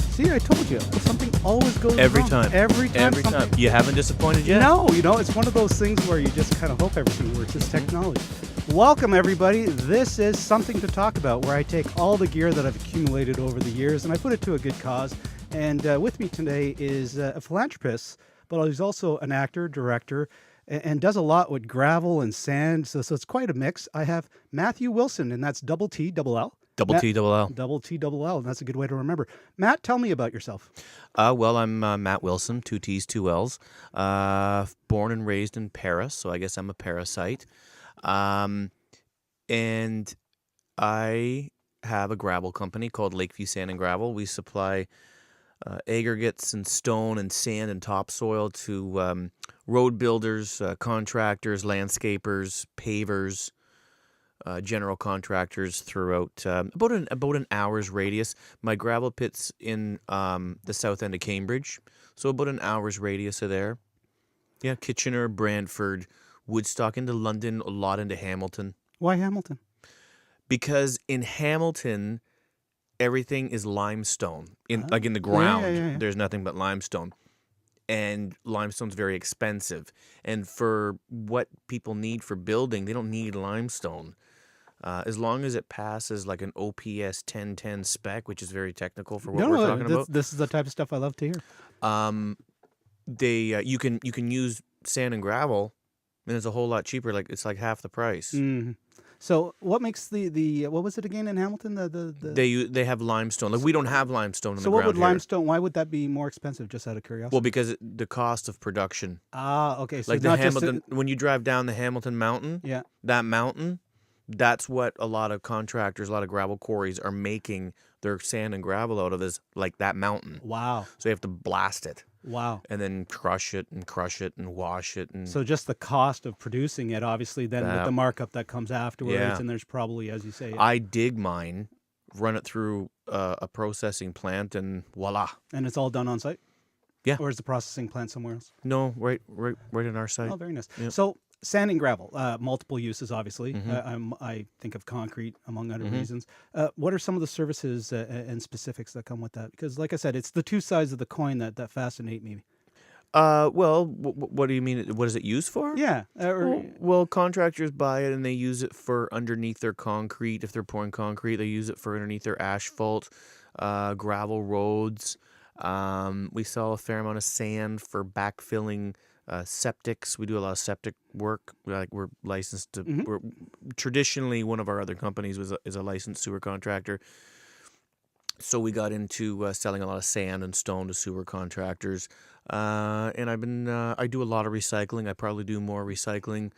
See, I told you. Something always goes Every wrong. time. Every time. Every time. You haven't disappointed yet? No, it's one of those things where you just kind of hope everything works. It's technology. Welcome, everybody. This is Something to Talk About, where I take all the gear that I've accumulated over the years and I put it to a good cause. And with me today is a philanthropist, but he's also an actor, director, and does a lot with gravel and sand. So it's quite a mix. I have Matthew Willson, and that's double T, double L. Double T, double L. Double T, double L. And that's a good way to remember. Matt, tell me about yourself. Well, I'm Matt Willson, 2 T's, 2 L's. Born and raised in Paris, so I guess I'm a parasite. And I have a gravel company called Lakeview Sand and Gravel. We supply aggregates and stone and sand and topsoil to road builders, contractors, landscapers, pavers, general contractors throughout about an hour's radius. My gravel pit's in the south end of Cambridge, so about an hour's radius of there. Yeah, Kitchener, Brantford, Woodstock, into London, a lot into Hamilton. Why Hamilton? Because in Hamilton, everything is limestone. In the ground, yeah. There's nothing but limestone. And limestone's very expensive. And for what people need for building, they don't need limestone. As long as it passes like an OPS 1010 spec, which is very technical for what we're talking about. This is the type of stuff I love to hear. You can use sand and gravel, and it's a whole lot cheaper. Like it's like half the price. Mm-hmm. So what makes the what was it again in Hamilton? They have limestone. Like we don't have limestone in the So ground what would here. limestone? Why would that be more expensive? Just out of curiosity. Well, because the cost of production. Okay. So Like the not Hamilton, when you drive down the Hamilton Mountain, yeah. that mountain, that's what a lot of contractors, a lot of gravel quarries are making their sand and gravel out of, is like that mountain. Wow. So you have to blast it. Wow. And then crush it and wash it. And So just the cost of producing it, obviously, then with the markup that comes afterwards, Yeah. and there's probably, as you say, I dig mine, run it through a processing plant, and voila. and it's all done on site? Yeah. Or is the processing plant somewhere else? No, right in our site. Oh, very nice. Yep. So sand and gravel, multiple uses, obviously. Mm-hmm. I think of concrete, among other Mhm. reasons. What are some of the services and specifics that come with that? Because, like I said, it's the two sides of the coin that fascinate me. Well, what do you mean? What is it used for? Yeah. Well, contractors buy it and they use it for underneath their concrete. If they're pouring concrete, they use it for underneath their asphalt, gravel roads. We sell a fair amount of sand for backfilling septics. We do a lot of septic work. We're licensed to. Mhm. We're, traditionally, one of our other companies is a licensed sewer contractor. So we got into selling a lot of sand and stone to sewer contractors, and I do a lot of recycling. I probably do more recycling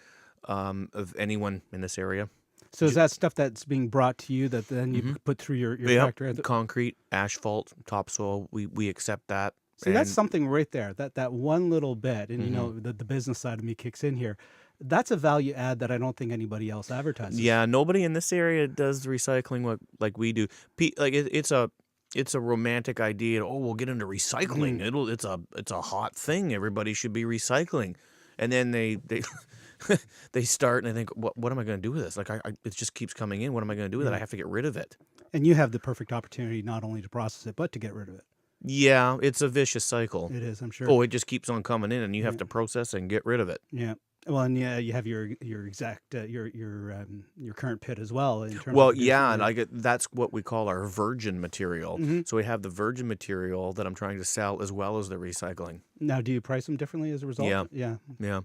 of anyone in this area. So is that stuff that's being brought to you that then you put through your factory? Concrete, asphalt, topsoil. We accept that. See, that's something right there. That one little bit, and the business side of me kicks in here. That's a value add that I don't think anybody else advertises. Yeah, nobody in this area does recycling like we do. It's a romantic idea. Oh, we'll get into recycling. It's a hot thing. Everybody should be recycling, and then they they start and they think, what am I going to do with this? Like it just keeps coming in. What am I going to do with it? I have to get rid of it. And you have the perfect opportunity not only to process it but to get rid of it. Yeah, it's a vicious cycle. It is, I'm sure. Oh, it just keeps on coming in, and you have to process and get rid of it. Yeah. Well, and you have your exact your current pit as well in terms. Well, of yeah, producing and that's what we call our virgin material. Mhm. So we have the virgin material that I'm trying to sell as well as the recycling. Now, do you price them differently as a result? Yeah. Yeah. Yeah.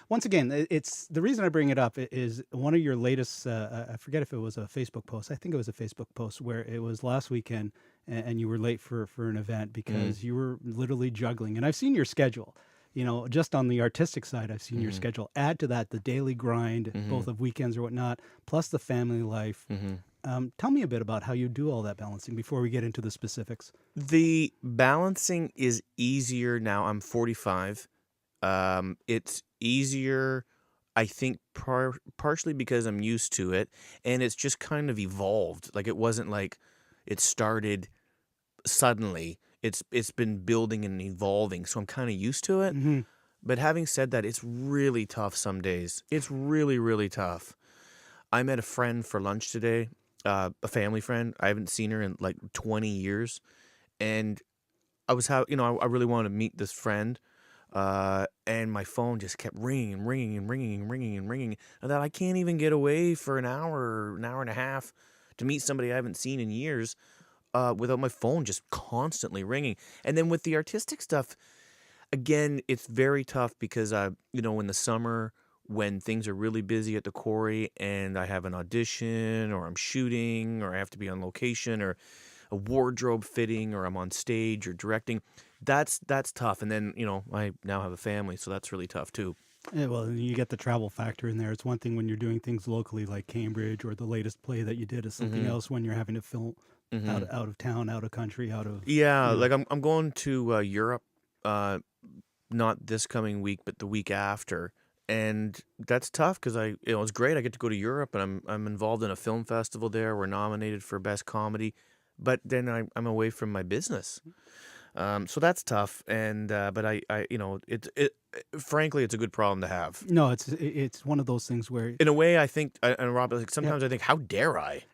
Once again, it's the reason I bring it up is one of your latest. I forget if it was a Facebook post. I think it was a Facebook post where it was last weekend, and you were late for an event because you were literally juggling. And I've seen your schedule. Just on the artistic side, I've seen your schedule. Add to that the daily grind, both of weekends or whatnot, plus the family life. Tell me a bit about how you do all that balancing before we get into the specifics. The balancing is easier now. I'm 45. It's easier, I think, partially because I'm used to it, and it's just kind of evolved. Like it wasn't like it started suddenly. It's been building and evolving, so I'm kind of used to it. Mm-hmm. But having said that, it's really tough some days. It's really, really tough. I met a friend for lunch today, a family friend. I haven't seen her in like 20 years. and I was I really wanted to meet this friend, and my phone just kept ringing and ringing and ringing and ringing and ringing, and that I can't even get away for an hour and a half to meet somebody I haven't seen in years, without my phone just constantly ringing. And then with the artistic stuff, again, it's very tough because in the summer when things are really busy at the quarry and I have an audition or I'm shooting or I have to be on location or a wardrobe fitting or I'm on stage or directing, that's tough. And then, I now have a family, so that's really tough too. Yeah, well, you get the travel factor in there. It's one thing when you're doing things locally like Cambridge, or the latest play that you did is something else when you're having to film out of town, out of country, out of Yeah, like I'm going to Europe, not this coming week, but the week after, and that's tough because it's great. I get to go to Europe, and I'm involved in a film festival there. We're nominated for best comedy, but then I'm away from my business, so that's tough. And but frankly, it's a good problem to have. No, it's one of those things where In a way, I think, and Rob, like sometimes I think, how dare I?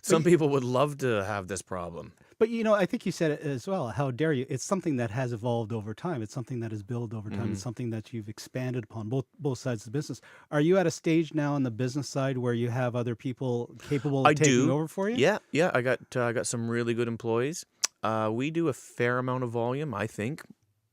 Some people would love to have this problem. But I think you said it as well. How dare you? It's something that has evolved over time. It's something that has built over time. It's something that you've expanded upon, both sides of the business. Are you at a stage now on the business side where you have other people capable of taking over for you? Yeah. I got some really good employees. We do a fair amount of volume, I think.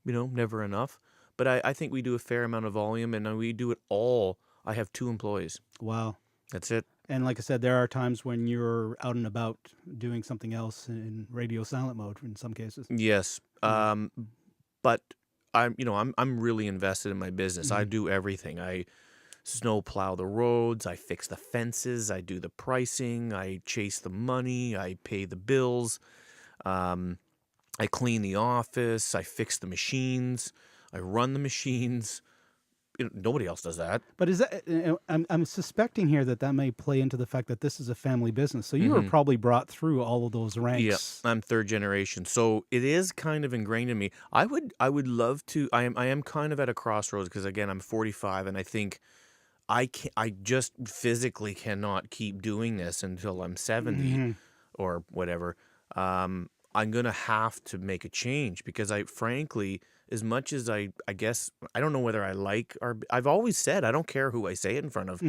Never enough. But I think we do a fair amount of volume, and we do it all. I have 2 employees. Wow. That's it. And like I said, there are times when you're out and about doing something else in radio silent mode in some cases. Yes. But I'm really invested in my business. I do everything. I snow plow the roads, I fix the fences, I do the pricing, I chase the money, I pay the bills, I clean the office, I fix the machines, I run the machines. Nobody else does that. But is that? I'm suspecting here that may play into the fact that this is a family business. So you were probably brought through all of those ranks. Yeah, I'm 3rd generation, so it is kind of ingrained in me. I would love to. I am kind of at a crossroads because again, I'm 45, and I think I just physically cannot keep doing this until I'm 70 or whatever. I'm gonna have to make a change because frankly, as much as I guess, I don't know whether I like I've always said, I don't care who I say it in front of.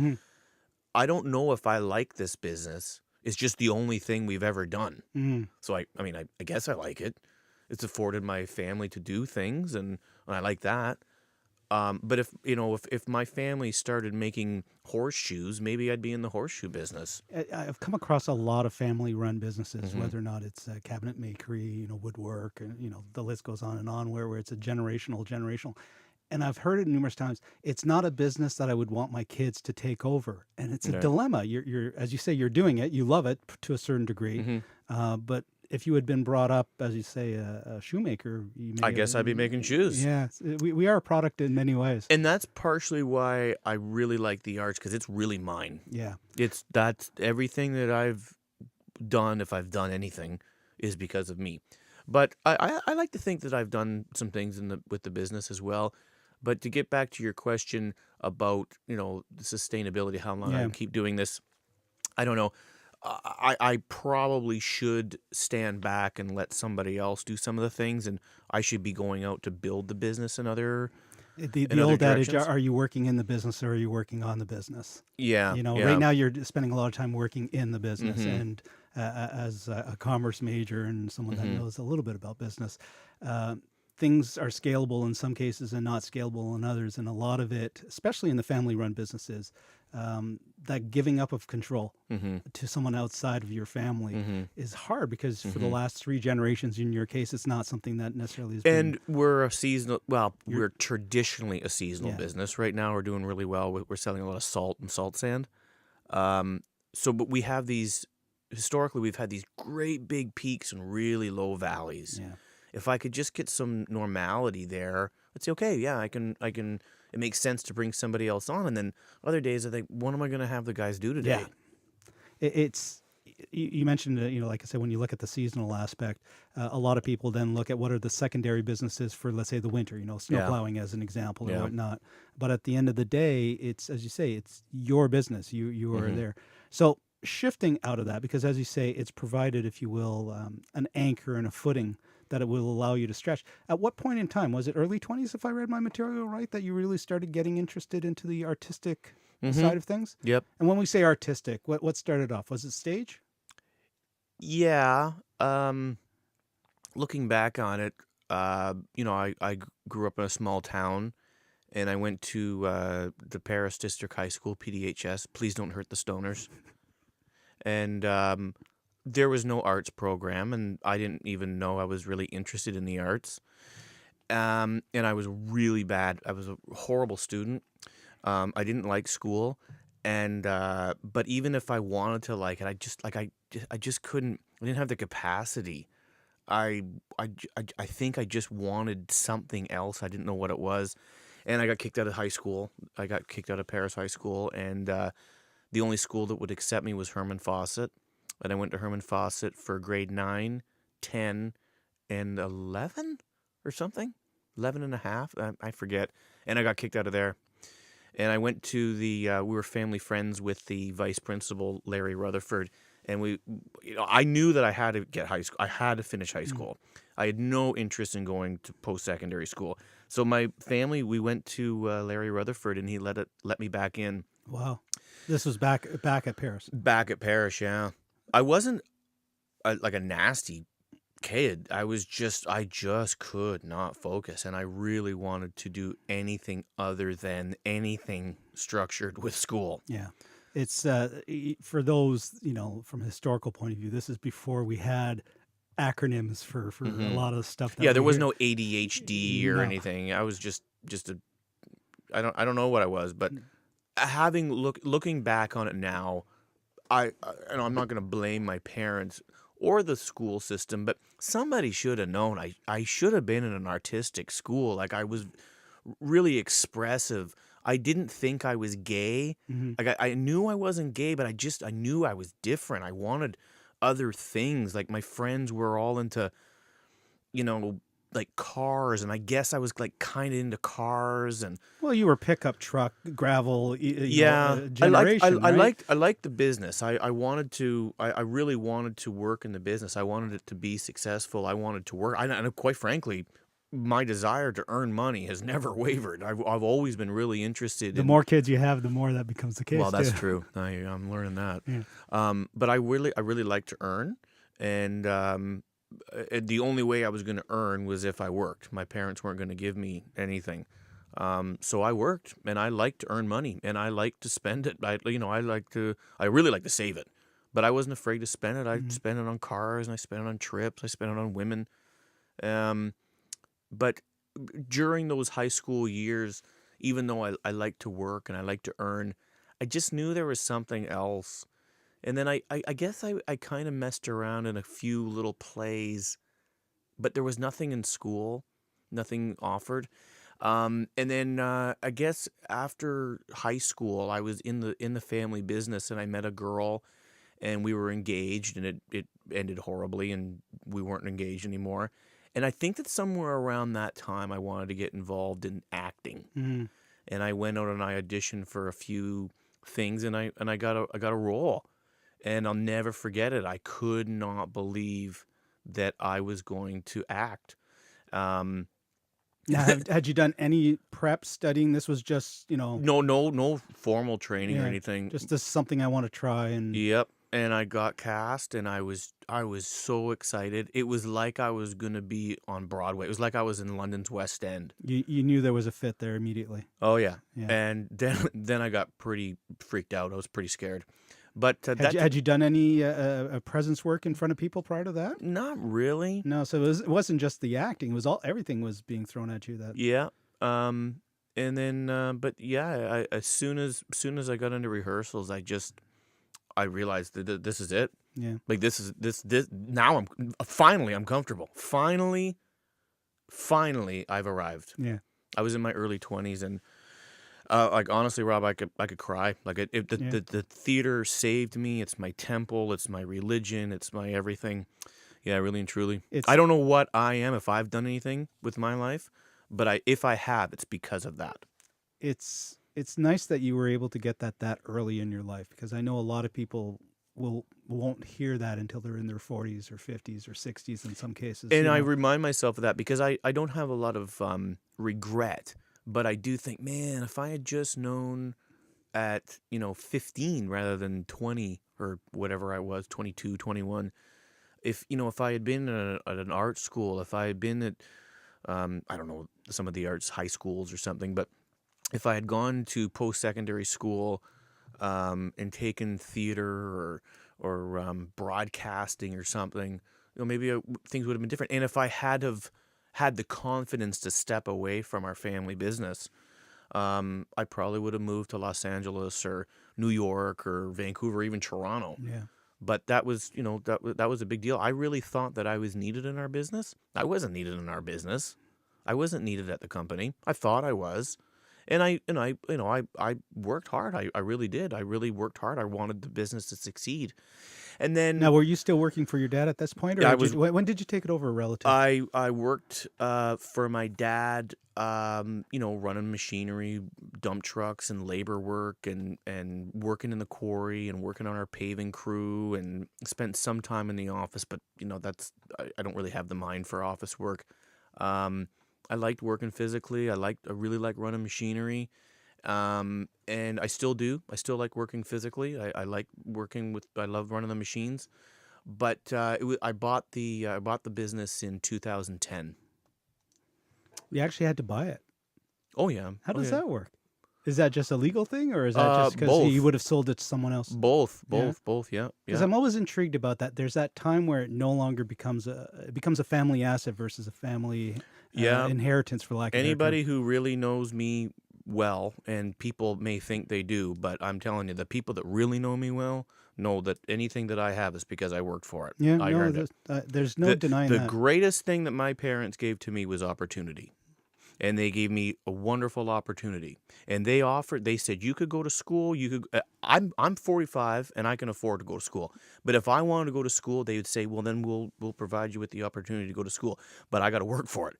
I don't know if I like this business. It's just the only thing we've ever done. So I guess I like it. It's afforded my family to do things, and I like that. But if my family started making horseshoes, maybe I'd be in the horseshoe business. I've come across a lot of family-run businesses, whether or not it's cabinet makery, woodwork, and the list goes on where it's a generational. And I've heard it numerous times. It's not a business that I would want my kids to take over, and it's a dilemma. You're as you say, you're doing it, you love it to a certain degree, but if you had been brought up, as you say, a shoemaker, I guess I'd be making shoes. Yeah, we are a product in many ways. And that's partially why I really like the arts, because it's really mine. Yeah. That's everything that I've done, if I've done anything, is because of me. But I like to think that I've done some things with the business as well. But to get back to your question about, the sustainability, how long I can keep doing this, I don't know. I probably should stand back and let somebody else do some of the things, and I should be going out to build the business in other the old adage, are you working in the business or are you working on the business? Yeah. Right now you're spending a lot of time working in the business, and as a commerce major and someone that knows a little bit about business, things are scalable in some cases and not scalable in others. And a lot of it, especially in the family-run businesses, that giving up of control to someone outside of your family is hard because for the last 3 generations, in your case, it's not something that necessarily is. And we're a seasonal. Well, we're traditionally a seasonal business. Right now, we're doing really well. We're selling a lot of salt and salt sand. But we have these. Historically, we've had these great big peaks and really low valleys. Yeah. If I could just get some normality there, I'd say, okay, yeah, I can. It makes sense to bring somebody else on. And then other days, I think, what am I going to have the guys do today? Yeah. It's you mentioned, like I said, when you look at the seasonal aspect, a lot of people then look at what are the secondary businesses for, let's say, the winter, snow plowing as an example or whatnot. But at the end of the day, it's, as you say, it's your business. You are there. So shifting out of that, because as you say, it's provided, if you will, an anchor and a footing that it will allow you to stretch. At what point in time, was it early 20s, if I read my material right, that you really started getting interested into the artistic side of things? Yep. And when we say artistic, what started off? Was it stage? Yeah. Looking back on it, I grew up in a small town, and I went to the Paris District High School, PDHS. Please don't hurt the stoners. And there was no arts program, and I didn't even know I was really interested in the arts. And I was really bad. I was a horrible student. I didn't like school, and but even if I wanted to like it, I just couldn't. I didn't have the capacity. I think I just wanted something else. I didn't know what it was, and I got kicked out of high school. I got kicked out of Paris High School, and the only school that would accept me was Herman Fawcett, and I went to Herman Fawcett for grade 9, 10, and 11 or something, 11 and a half. I forget, and I got kicked out of there. And I went to we were family friends with the vice principal, Larry Rutherford. And I knew that I had to get high school. I had to finish high school. I had no interest in going to post-secondary school. So my family, we went to Larry Rutherford, and he let me back in. Wow. This was back at Paris. Back at Paris, yeah. I wasn't like a nasty kid. I just could not focus, and I really wanted to do anything other than anything structured with school. Yeah. It's for those, from a historical point of view, this is before we had acronyms for a lot of stuff. Yeah, there was no ADHD or anything. I was just I don't know what I was, but looking back on it now, I'm not going to blame my parents or the school system, but somebody should have known. I should have been in an artistic school. Like, I was really expressive. I didn't think I was gay. Like, I knew I wasn't gay, but I knew I was different. I wanted other things. Like, my friends were all into, like cars, and I guess I was like kind of into cars. And well, you were pickup truck, gravel, generation. I right? liked the business. I wanted to. I really wanted to work in the business. I wanted it to be successful. I wanted to work. And quite frankly, my desire to earn money has never wavered. I've always been really interested. The more kids you have, the more that becomes the case. Well, that's too. true. I'm learning that. Yeah. But I really like to earn, and the only way I was going to earn was if I worked. My parents weren't going to give me anything, so I worked, and I like to earn money, and I like to spend it. I really like to save it, but I wasn't afraid to spend it. I spent it on cars, and I spent it on trips. I spent it on women. But during those high school years, even though I like to work and I like to earn, I just knew there was something else. And then I guess I kind of messed around in a few little plays, but there was nothing in school, nothing offered. And then I guess after high school, I was in the family business, and I met a girl, and we were engaged, and it ended horribly, and we weren't engaged anymore. And I think that somewhere around that time, I wanted to get involved in acting, and I went out and I auditioned for a few things, and I got a role. And I'll never forget it. I could not believe that I was going to act. Now, had you done any prep studying? This was just, No formal training or anything. Just this is something I want to try. And Yep. And I got cast, and I was so excited. It was like I was going to be on Broadway. It was like I was in London's West End. You knew there was a fit there immediately. Oh yeah. And then I got pretty freaked out. I was pretty scared. But had you done any presence work in front of people prior to that? Not really. No, so it wasn't just the acting. It was everything was being thrown at you. Yeah. And then, but yeah, as soon as I got into rehearsals, I realized that this is it. Yeah. Like this. Now I'm comfortable. Finally, I've arrived. Yeah. I was in my early 20s, and like honestly, Rob, I could cry. Like the theater saved me. It's my temple. It's my religion. It's my everything. Yeah, really and truly. I don't know what I am, if I've done anything with my life, but if I have, it's because of that. It's nice that you were able to get that early in your life, because I know a lot of people won't hear that until they're in their 40s or 50s or 60s in some cases. And I remind myself of that because I don't have a lot of regret, but I do think, man, if I had just known at 15 rather than 20 or whatever I was, 22, 21, if I had been at an art school, if I had been at I don't know, some of the arts high schools or something, but if I had gone to post-secondary school and taken theater or broadcasting or something, maybe things would have been different. And if I had the confidence to step away from our family business, I probably would have moved to Los Angeles or New York or Vancouver, or even Toronto. Yeah. But that was, that was a big deal. I really thought that I was needed in our business. I wasn't needed in our business. I wasn't needed at the company. I thought I was. And I worked hard. I really did. I really worked hard. I wanted the business to succeed. And then Now, were you still working for your dad at this point, or Yeah, when did you take it over, relative? I worked for my dad, running machinery, dump trucks, and labor work, and working in the quarry, and working on our paving crew, and spent some time in the office. But I don't really have the mind for office work. I liked working physically. I really like running machinery, and I still do. I still like working physically. I like working with. I love running the machines. But I bought the business in 2010. You actually had to buy it. Oh yeah. How does yeah. that work? Is that just a legal thing, or is that just because both. you would have sold it to someone else? Both. Yeah. Yeah. Because I'm always intrigued about that. There's that time where it no longer becomes a family asset versus a family inheritance, for lack of anybody who really knows me well, and people may think they do, but I'm telling you, the people that really know me well know that anything that I have is because I worked for it. Yeah, I earned it. There's no denying the that. The greatest thing that my parents gave to me was opportunity. And they gave me a wonderful opportunity. And they said, you could go to school. I'm 45 and I can afford to go to school. But if I wanted to go to school, they would say, well, then we'll provide you with the opportunity to go to school. But I got to work for it.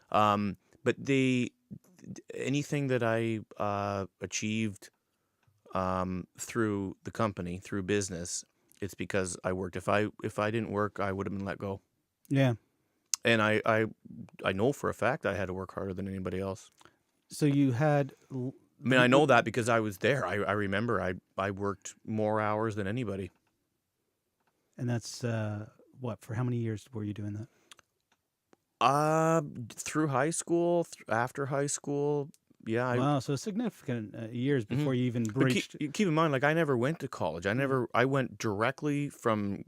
But anything that I achieved through the company, through business, it's because I worked. If I didn't work, I would have been let go. Yeah. And I know for a fact I had to work harder than anybody else. So you had. I know that because I was there. I remember I worked more hours than anybody. And that's what? For how many years were you doing that? Through high school, after high school, yeah. Wow, so significant years before you even breached. Keep in mind, like, I never went to college. I went directly from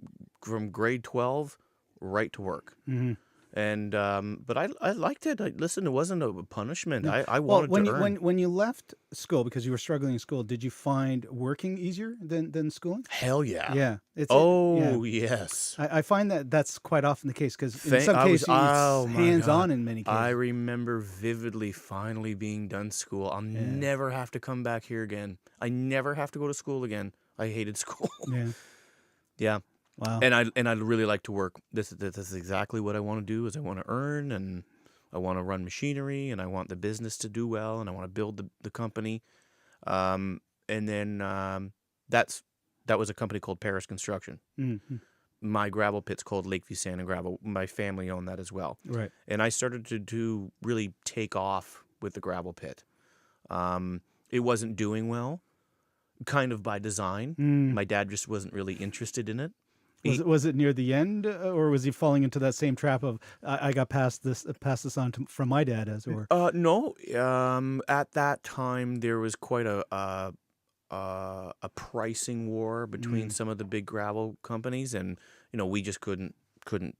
grade 12 right to work. Mm-hmm. And but I liked it. Listen, it wasn't a punishment. No. I wanted to earn. When you left school because you were struggling in school, did you find working easier than schooling? Hell yeah. Yeah. Yes. I find that's quite often the case because in some cases it's hands-on in many cases. I remember vividly finally being done school. I'll never have to come back here again. I never have to go to school again. I hated school. Yeah. Yeah. Wow. And I'd really like to work. This is exactly what I want to do. Is I want to earn, and I want to run machinery, and I want the business to do well, and I want to build the company. And then that was a company called Paris Construction. Mm-hmm. My gravel pit's called Lakeview Sand and Gravel. My family owned that as well. Right. And I started to really take off with the gravel pit. It wasn't doing well, kind of by design. My dad just wasn't really interested in it. Was it near the end, or was he falling into that same trap of I got passed this on from my dad, as it were? No. At that time, there was quite a pricing war between some of the big gravel companies, and we just couldn't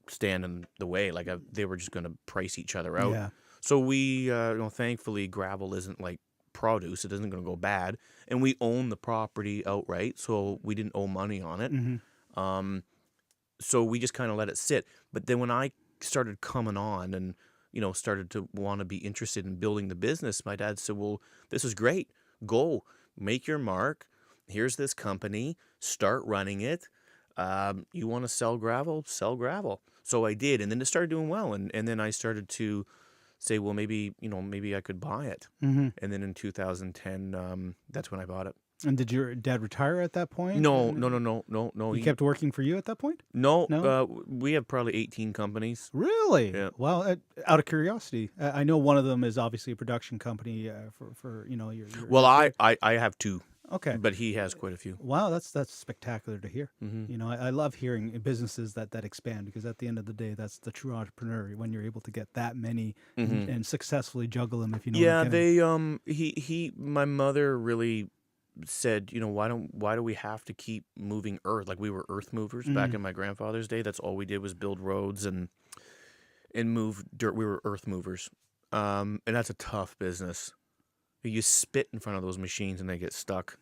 stand in the way. Like they were just going to price each other out. Yeah. So we, thankfully, gravel isn't like produce; it isn't going to go bad, and we own the property outright, so we didn't owe money on it. Mm-hmm. So we just kind of let it sit. But then when I started coming on and, started to want to be interested in building the business, my dad said, well, this is great. Go, make your mark. Here's this company. Start running it. You want to sell gravel? Sell gravel. So I did. And then it started doing well. And then I started to say, well, maybe I could buy it. Mm-hmm. And then in 2010, that's when I bought it. And did your dad retire at that point? No, no, no, no, no, no. He kept working for you at that point? No, No? we have probably 18 companies. Really? Yeah. Well, out of curiosity, I know one of them is obviously a production company for your. Well, I have 2, Okay. but he has quite a few. Wow, that's spectacular to hear. Mm-hmm. I love hearing businesses that expand, because at the end of the day, that's the true entrepreneur, when you're able to get that many Mm-hmm. and successfully juggle them. If you know. Yeah, what I'm getting. my mother really said, why do we have to keep moving earth? Like, we were earth movers back in my grandfather's day. That's all we did was build roads and move dirt. We were earth movers. And that's a tough business. You spit in front of those machines and they get stuck.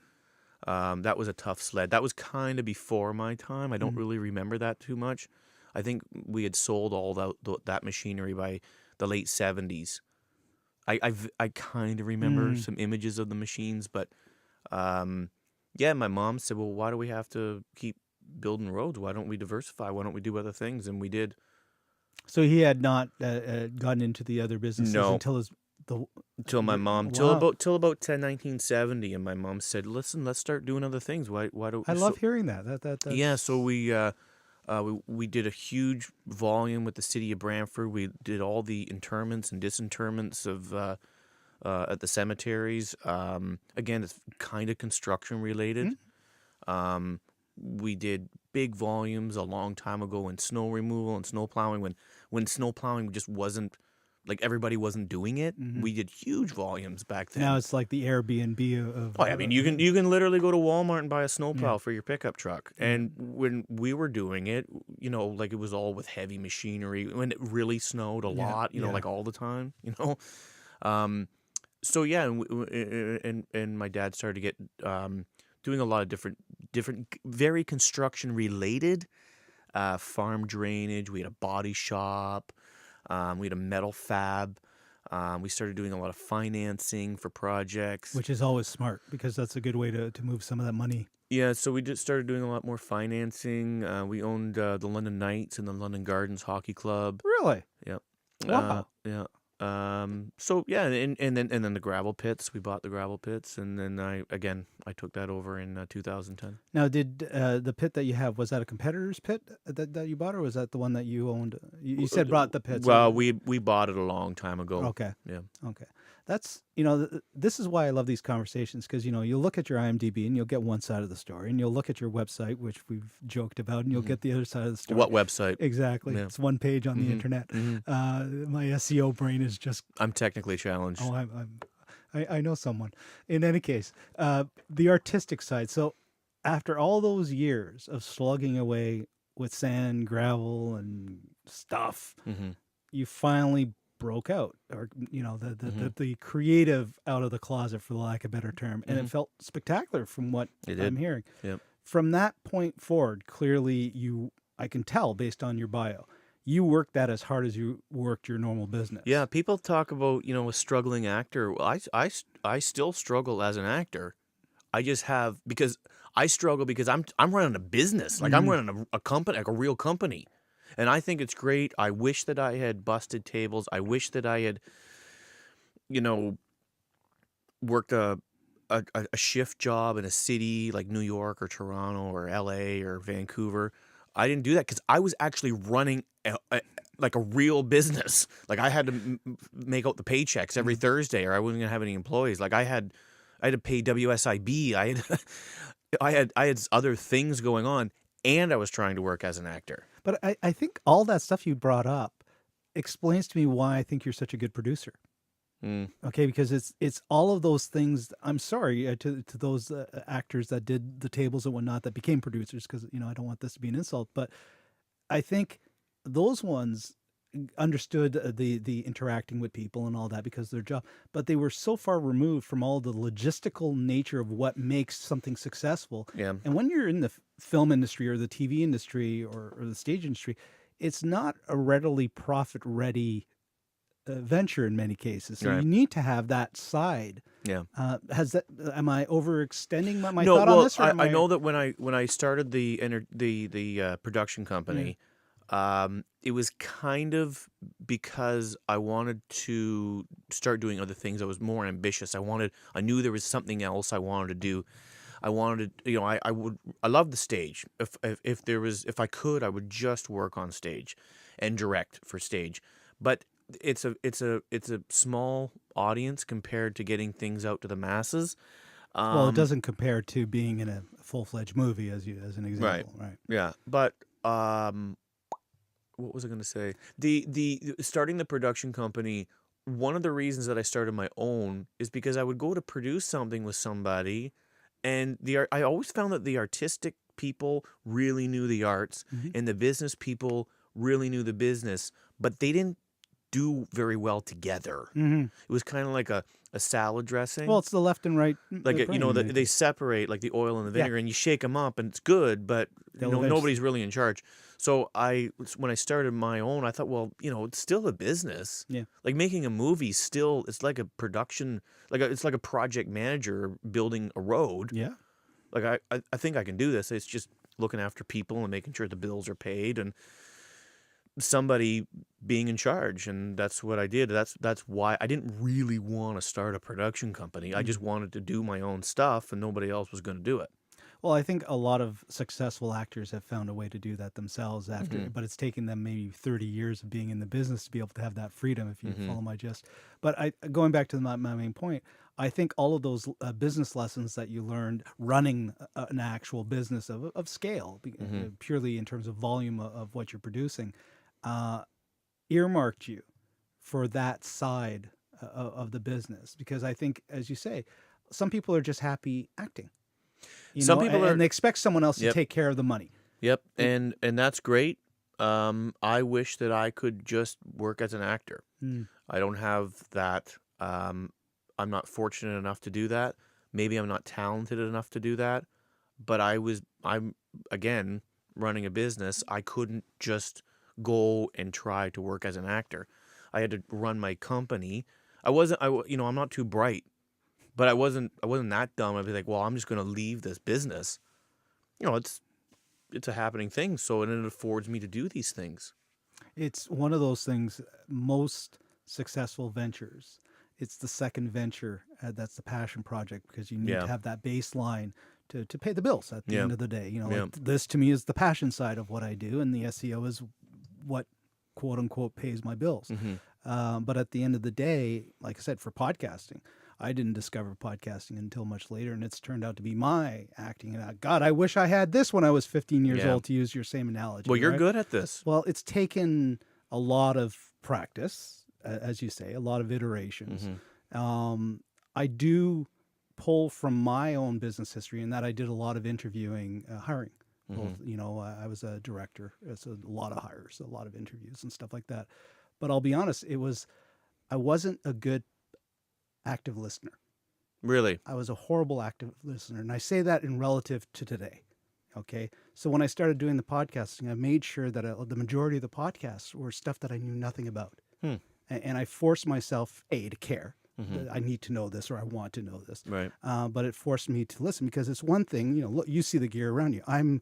That was a tough sled. That was kind of before my time. I don't really remember that too much. I think we had sold all that machinery by the late 70s. I kind of remember some images of the machines, but yeah, my mom said, well, why do we have to keep building roads? Why don't we diversify? Why don't we do other things? And we did. So he had not gotten into the other businesses No. until my mom, Wow. till about 1970, and my mom said, "Listen, let's start doing other things. Why do?" I love hearing that. That's... Yeah, so we did a huge volume with the city of Brantford. We did all the interments and disinterments of at the cemeteries. Again, it's kind of construction related. We did big volumes a long time ago in snow removal and snow plowing, when snow plowing just wasn't, like, everybody wasn't doing it. We did huge volumes back then. Now it's like the Airbnb of... Oh, I mean, you can literally go to Walmart and buy a snowplow Yeah. for your pickup truck. And when we were doing it, like, it was all with heavy machinery. When it really snowed a lot, like all the time, So yeah, and my dad started to get doing a lot of different very construction related, farm drainage. We had a body shop. We had a metal fab. We started doing a lot of financing for projects. Which is always smart, because that's a good way to move some of that money. Yeah, so we just started doing a lot more financing. We owned the London Knights and the London Gardens Hockey Club. Really? Yep. Wow. Yeah. So yeah, and then the gravel pits. We bought the gravel pits, and then I took that over in 2010. Now, did the pit that you have, was that a competitor's pit that you bought, or was that the one that you owned? You said bought the pits. Well, we bought it a long time ago. Okay. Yeah. Okay. That's, this is why I love these conversations, because, you'll look at your IMDb and you'll get one side of the story, and you'll look at your website, which we've joked about, and you'll get the other side of the story. What website? Exactly. Yeah. It's one page on the internet. My SEO brain is just... I'm technically challenged. Oh, I know someone. In any case, the artistic side. So after all those years of slugging away with sand, gravel, and stuff, you finally broke out, or the creative out of the closet, for the lack of a better term, and it felt spectacular from what I'm hearing. Yep. From that point forward, clearly I can tell based on your bio, you worked that as hard as you worked your normal business. Yeah, people talk about, a struggling actor. Well, I still struggle as an actor. I just have, because I struggle because I'm running a business. Like, I'm running a company, like a real company. And I think it's great. I wish that I had busted tables. I wish that I had, worked a shift job in a city like New York or Toronto or LA or Vancouver. I didn't do that because I was actually running like a real business. Like, I had to make out the paychecks every Thursday, or I wasn't gonna have any employees. Like, I had to pay WSIB. I had other things going on, and I was trying to work as an actor. But I think all that stuff you brought up explains to me why I think you're such a good producer. Okay, because it's all of those things. I'm sorry to those actors that did the tables and whatnot that became producers, because I don't want this to be an insult, but I think those ones understood the interacting with people and all that because of their job, but they were so far removed from all the logistical nature of what makes something successful. Yeah. And when you're in the film industry or the TV industry or the stage industry, it's not a readily profit-ready venture in many cases. So you need to have that side. Yeah. Am I overextending my no, thought well, on this? Or I know that when I started the production company, it was kind of because I wanted to start doing other things. I was more ambitious. I knew there was something else I wanted to do. I wanted to, I love the stage. If I could, I would just work on stage and direct for stage. But it's a small audience compared to getting things out to the masses. Well, it doesn't compare to being in a full-fledged movie as an example, right? Yeah, but what was I going to say? The starting the production company. One of the reasons that I started my own is because I would go to produce something with somebody, and I always found that the artistic people really knew the arts, and the business people really knew the business, but they didn't do very well together. It was kind of like a salad dressing. Well, it's the left and right. Like they separate like the oil and the vinegar, and you shake them up, and it's good, but nobody's really in charge. So when I started my own, I thought, well, it's still a business. Yeah. Like making a movie, it's like a production, it's like a project manager building a road. Yeah. Like I think I can do this. It's just looking after people and making sure the bills are paid and somebody being in charge, and that's what I did. That's why I didn't really want to start a production company. I just wanted to do my own stuff, and nobody else was going to do it. Well, I think a lot of successful actors have found a way to do that themselves after, but it's taken them maybe 30 years of being in the business to be able to have that freedom, if you follow my gist. But going back to my main point, I think all of those business lessons that you learned running an actual business of scale, purely in terms of volume of what you're producing, earmarked you for that side of the business. Because I think, as you say, some people are just happy acting. Some people and they expect someone else to take care of the money. Yep, and that's great. I wish that I could just work as an actor. I don't have that. I'm not fortunate enough to do that. Maybe I'm not talented enough to do that. But I'm again running a business. I couldn't just go and try to work as an actor. I had to run my company. I'm not too bright. But I wasn't that dumb. I'd be like, well, I'm just going to leave this business. It's a happening thing, so it affords me to do these things. It's one of those things, most successful ventures, it's the second venture that's the passion project, because you need to have that baseline to pay the bills at the end of the day. Like this to me is the passion side of what I do, and the SEO is what, quote unquote, pays my bills. But at the end of the day, like I said, for podcasting, I didn't discover podcasting until much later, and it's turned out to be my acting. And God, I wish I had this when I was 15 years old, to use your same analogy. Well, you're good at this. Well, it's taken a lot of practice, as you say, a lot of iterations. I do pull from my own business history in that I did a lot of interviewing, hiring. Both, I was a director. It's a lot of hires, a lot of interviews and stuff like that. But I'll be honest, I wasn't a good active listener. Really? I was a horrible active listener. And I say that in relative to today. Okay. So when I started doing the podcasting, I made sure that the majority of the podcasts were stuff that I knew nothing about. And I forced myself, to care. I need to know this, or I want to know this. Right. But it forced me to listen, because it's one thing, look, you see the gear around you. I'm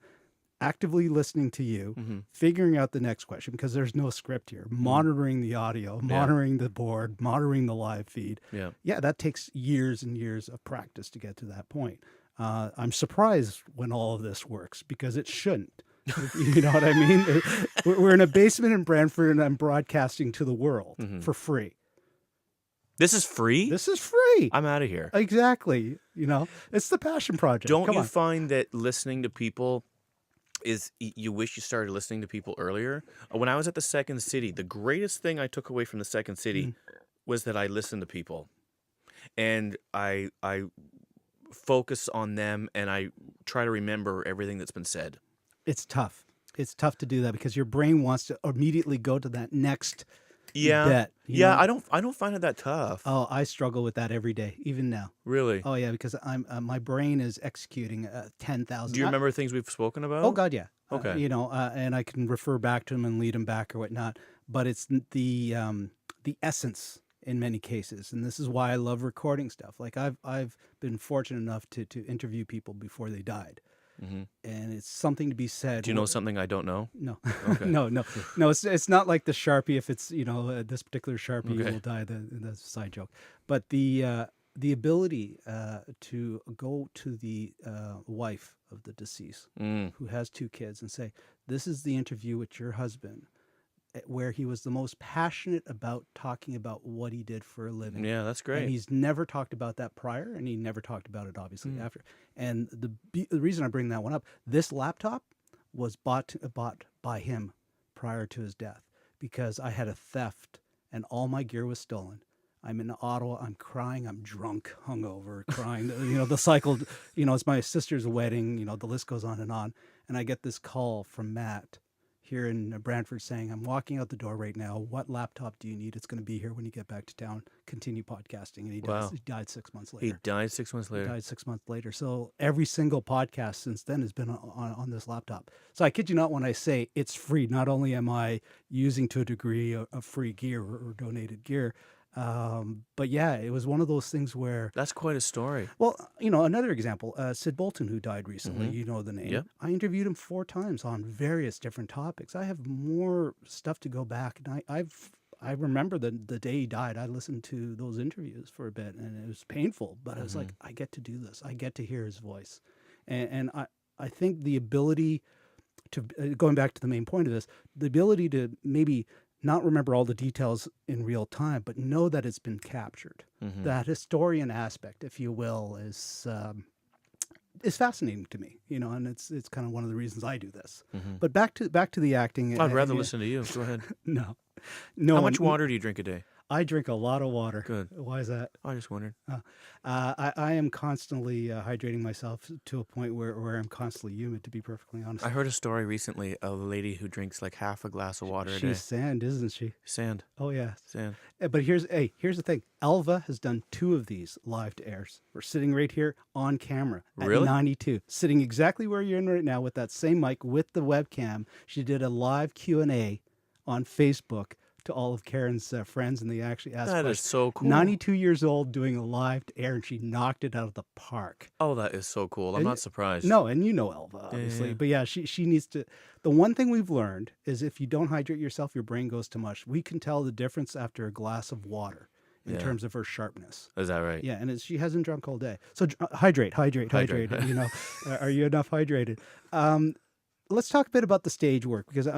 actively listening to you, figuring out the next question, because there's no script here, monitoring the audio, monitoring the board, monitoring the live feed. Yeah, that takes years and years of practice to get to that point. I'm surprised when all of this works, because it shouldn't. You know what I mean? We're in a basement in Brantford, and I'm broadcasting to the world for free. This is free? This is free. I'm out of here. Exactly. It's the passion project. Don't you find that listening to people you wish you started listening to people earlier? When I was at the Second City, the greatest thing I took away from the Second City was that I listened to people, and I focus on them, and I try to remember everything that's been said. It's tough. It's tough to do that, because your brain wants to immediately go to that next bet. I don't find it that tough. Oh, I struggle with that every day, even now. Really? Oh yeah, because my brain is executing 10,000. Do you remember things we've spoken about? Oh God, yeah. Okay. And I can refer back to them and lead them back or whatnot. But it's the essence in many cases, and this is why I love recording stuff. Like I've been fortunate enough to interview people before they died. And it's something to be said. Do you know something I don't know? No. Okay. No. It's not like the Sharpie. If it's this particular Sharpie, you will die. That's a side joke. But the the ability to go to the wife of the deceased who has 2 kids and say, this is the interview with your husband where he was the most passionate about talking about what he did for a living. Yeah, that's great. And he's never talked about that prior, and he never talked about it, obviously, after. And the reason I bring that one up, this laptop was bought by him prior to his death because I had a theft and all my gear was stolen. I'm in Ottawa. I'm crying. I'm drunk, hungover, crying. The cycle, it's my sister's wedding. The list goes on. And I get this call from Matt here in Brantford saying, I'm walking out the door right now. What laptop do you need? It's going to be here when you get back to town. Continue podcasting. And he died 6 months later. He died 6 months later. He died 6 months later. So every single podcast since then has been on this laptop. So I kid you not when I say it's free. Not only am I using to a degree of free gear or donated gear, but yeah, it was one of those things where... That's quite a story. Well, another example, Sid Bolton, who died recently, you know the name. Yep. I interviewed him 4 times on various different topics. I have more stuff to go back, and I remember the day he died. I listened to those interviews for a bit, and it was painful, but I was like, I get to do this. I get to hear his voice. And I think the ability to, going back to the main point of this, the ability to maybe not remember all the details in real time, but know that it's been captured. That historian aspect, if you will, is fascinating to me, and it's kind of one of the reasons I do this. But back to the acting. I'd rather listen to you. Go ahead. No. How much water do you drink a day? I drink a lot of water. Good. Why is that? I just wondered. I am constantly hydrating myself to a point where I'm constantly humid, to be perfectly honest. I heard a story recently of a lady who drinks like half a glass of water a day. She's sand, isn't she? Sand. Oh, yeah. Sand. But here's the thing. Elva has done 2 of these live to airs. We're sitting right here on camera at Really? 92, sitting exactly where you're in right now with that same mic with the webcam. She did a live Q&A on Facebook to all of Karen's friends, and they actually asked That questions. is so cool. 92 years old doing a live to air, and she knocked it out of the park. Oh, that is so cool. I'm not surprised. No, and Elva, obviously. Yeah. But yeah, she needs to... The one thing we've learned is if you don't hydrate yourself, your brain goes to mush. We can tell the difference after a glass of water in terms of her sharpness. Is that right? Yeah, and she hasn't drunk all day. So hydrate. Are you enough hydrated? Let's talk a bit about the stage work, because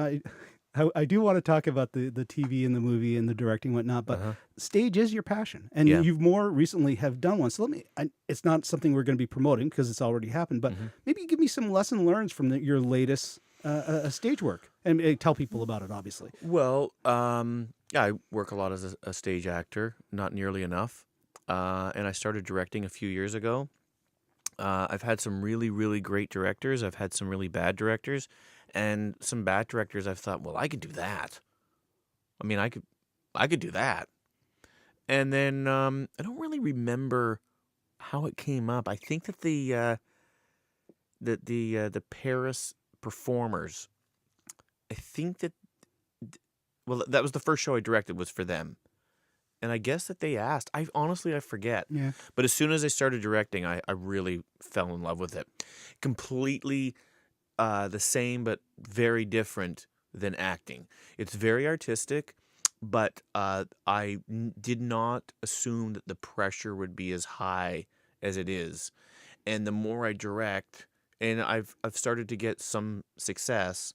I do want to talk about the TV and the movie and the directing and whatnot, but stage is your passion, and you've more recently have done one. So it's not something we're going to be promoting because it's already happened, but maybe give me some lesson learned from your latest stage work and tell people about it, obviously. Well, I work a lot as a stage actor, not nearly enough, and I started directing a few years ago. I've had some really, really great directors. I've had some really bad directors. And some bad directors, I've thought, well, I could do that. I mean, I could do that. And then I don't really remember how it came up. I think that the Paris performers, I think that, well, that was the first show I directed was for them. And I guess that they asked. I forget. Yeah. But as soon as I started directing, I really fell in love with it. Completely the same, but very different than acting. It's very artistic, but I did not assume that the pressure would be as high as it is. And the more I direct, and I've started to get some success,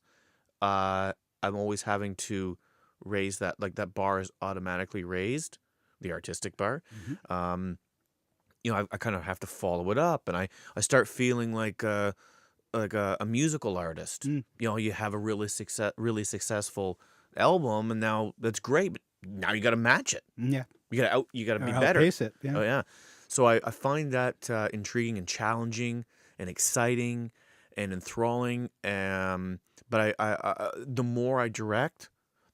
I'm always having to raise that, like that bar is automatically raised, the artistic bar. I kind of have to follow it up, and I start feeling like a musical artist. You have a really successful album, and now that's great, but now you got to match it. Yeah, you got to be better. Outpace it. Yeah. Oh yeah. So I find that intriguing and challenging and exciting and enthralling. But I the more I direct,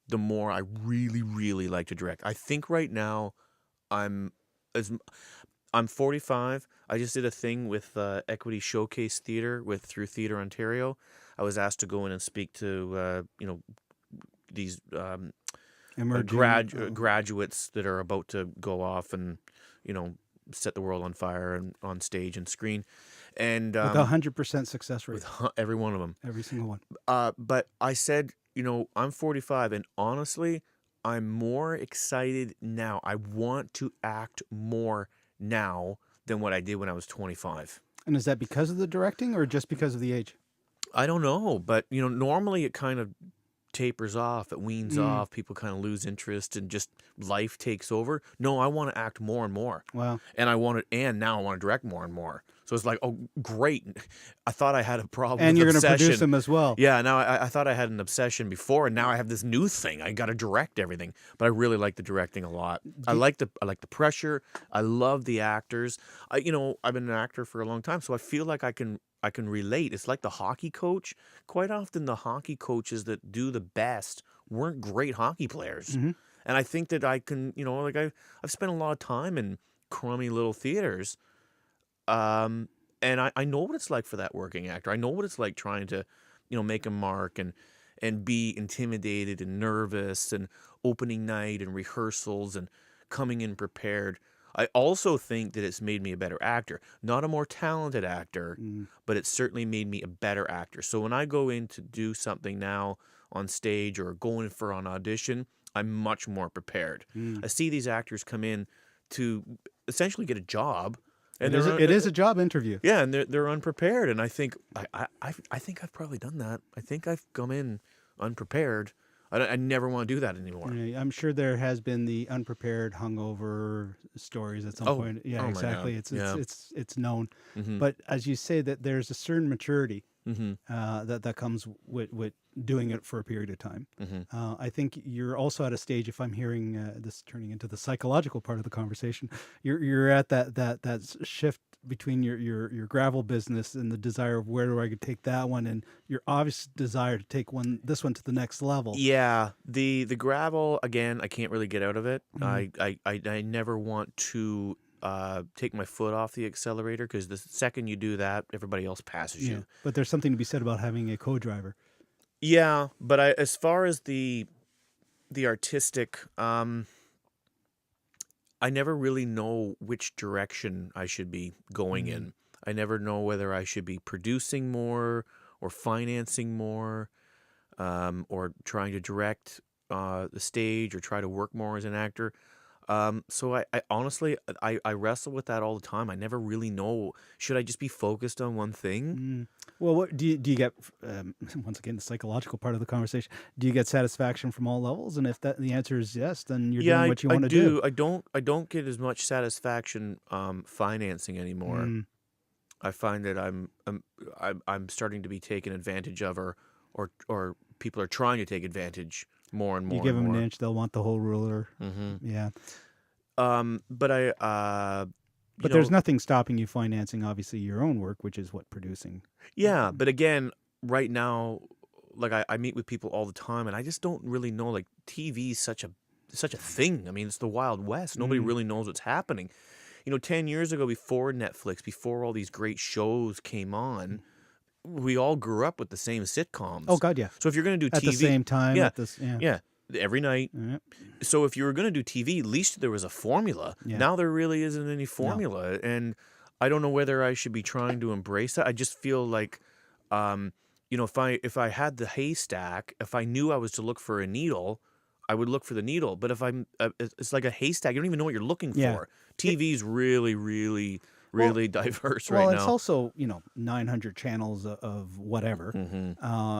the more I really, really like to direct. I think right now I'm 45. I just did a thing with Equity Showcase Theatre through Theatre Ontario. I was asked to go in and speak to these graduates that are about to go off and set the world on fire and on stage and screen, and with 100% success rate. With every one of them, every single one. But I said, I'm 45, and honestly, I'm more excited now. I want to act more now than what I did when I was 25. And is that because of the directing or just because of the age? I don't know, but normally it kind of tapers off, it weans Mm. off, people kind of lose interest and just life takes over. No, I want to act more and more. Wow. And now I want to direct more and more. So it's like, oh, great. I thought I had a problem And with you're going to obsession. produce them as well. Yeah, now I thought I had an obsession before, and now I have this new thing. I got to direct everything. But I really like the directing a lot. I like the pressure. I love the actors. I've been an actor for a long time, so I feel like I can relate. It's like the hockey coach. Quite often the hockey coaches that do the best weren't great hockey players. Mm-hmm. And I think that I can, I've spent a lot of time in crummy little theaters. And I know what it's like for that working actor. I know what it's like trying to, make a mark and be intimidated and nervous and opening night and rehearsals and coming in prepared. I also think that it's made me a better actor. Not a more talented actor, but it certainly made me a better actor. So when I go in to do something now on stage or go in for an audition, I'm much more prepared. I see these actors come in to essentially get a job. And it is a job interview. Yeah, and they're unprepared. And I think I think I've probably done that. I think I've come in unprepared. I never want to do that anymore. Yeah, I'm sure there has been the unprepared, hungover stories at some point. Yeah, oh my exactly. God. It's known. Mm-hmm. But as you say, that there's a certain maturity Mm-hmm. that comes with doing it for a period of time. Mm-hmm. I think you're also at a stage, if I'm hearing this turning into the psychological part of the conversation, you're at that shift between your gravel business and the desire of where do I could take that one, and your obvious desire to take this one to the next level. Yeah, the gravel, again, I can't really get out of it. Mhm. I never want to take my foot off the accelerator, because the second you do that, everybody else passes Yeah, you. but there's something to be said about having a co-driver. Yeah, but as far as the artistic, I never really know which direction I should be going in. I never know whether I should be producing more or financing more, or trying to direct the stage or try to work more as an actor. So I honestly, I wrestle with that all the time. I never really know. Should I just be focused on one thing? Well, what do you get? Once again, the psychological part of the conversation. Do you get satisfaction from all levels? And if the answer is yes, then you're doing what you want to do. I don't get as much satisfaction financing anymore. I find that I'm starting to be taken advantage of, or people are trying to take advantage more and more. You give and them more. an inch, they'll want the whole ruler. Yeah. But there's nothing stopping you financing, obviously, your own work, which is what producing. Yeah, but again, right now, like I meet with people all the time, and I just don't really know. Like, TV is such a thing. I mean, it's the Wild West. Nobody really knows what's happening. 10 years ago, before Netflix, before all these great shows came on, we all grew up with the same sitcoms. Oh God, yeah. So if you're going to do at TV the same time, yeah, every night. Yeah. So if you were going to do TV, at least there was a formula. Yeah. Now there really isn't any formula, and I don't know whether I should be trying to embrace that. I just feel like, if I had the haystack, if I knew I was to look for a needle, I would look for the needle. But if it's like a haystack. You don't even know what you're looking for. TV's really, really, really diverse right now. Well, it's also 900 channels of whatever.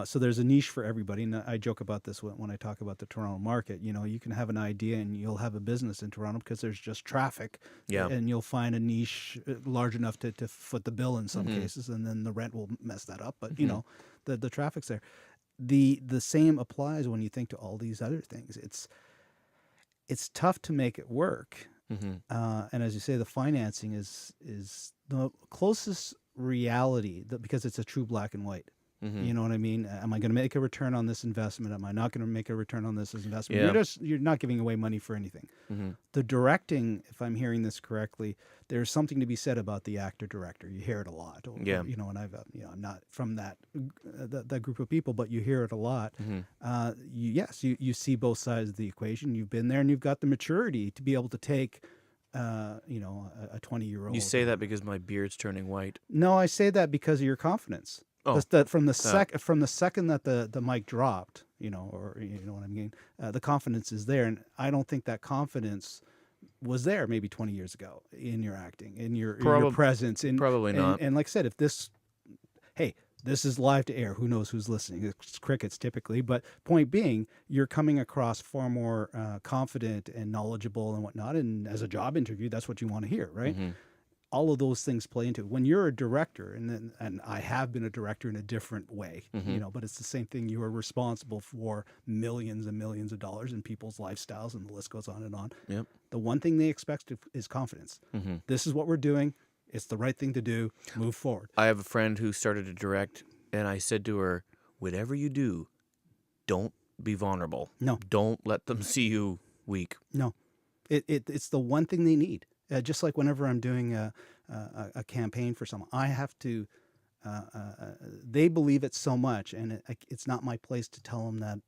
So there's a niche for everybody. And I joke about this when I talk about the Toronto market. You can have an idea and you'll have a business in Toronto because there's just traffic. Yeah. And you'll find a niche large enough to foot the bill in some cases, and then the rent will mess that up. But the traffic's there. The same applies when you think to all these other things. It's tough to make it work. And as you say, the financing is the closest reality because it's a true black and white. You know what I mean? Am I going to make a return on this investment? Am I not going to make a return on this investment? Yeah. You're not giving away money for anything. The directing, if I'm hearing this correctly, there's something to be said about the actor-director. You hear it a lot. And I'm not from that group of people, but you hear it a lot. You see both sides of the equation. You've been there, and you've got the maturity to be able to take a 20-year-old. You say that because my beard's turning white. No, I say that because of your confidence. Oh. From the second that the mic dropped, or what I mean, the confidence is there, and I don't think that confidence was there maybe 20 years ago in your acting, in your Probably presence. probably not. And like I said, if this, hey, this is live to air. Who knows who's listening? It's crickets typically. But point being, you're coming across far more confident and knowledgeable and whatnot. And as a job interview, that's what you want to hear, right? Mm-hmm. All of those things play into it. When you're a director, and I have been a director in a different way, Mm-hmm. but it's the same thing. You are responsible for millions and millions of dollars in people's lifestyles, and the list goes on and on. Yep. The one thing they expect is confidence. Mm-hmm. This is what we're doing. It's the right thing to do. Move forward. I have a friend who started to direct, and I said to her, whatever you do, don't be vulnerable. No. Don't let them see you weak. No, it's the one thing they need. Just like whenever I'm doing a campaign for someone, I have to. They believe it so much, and it's not my place to tell them that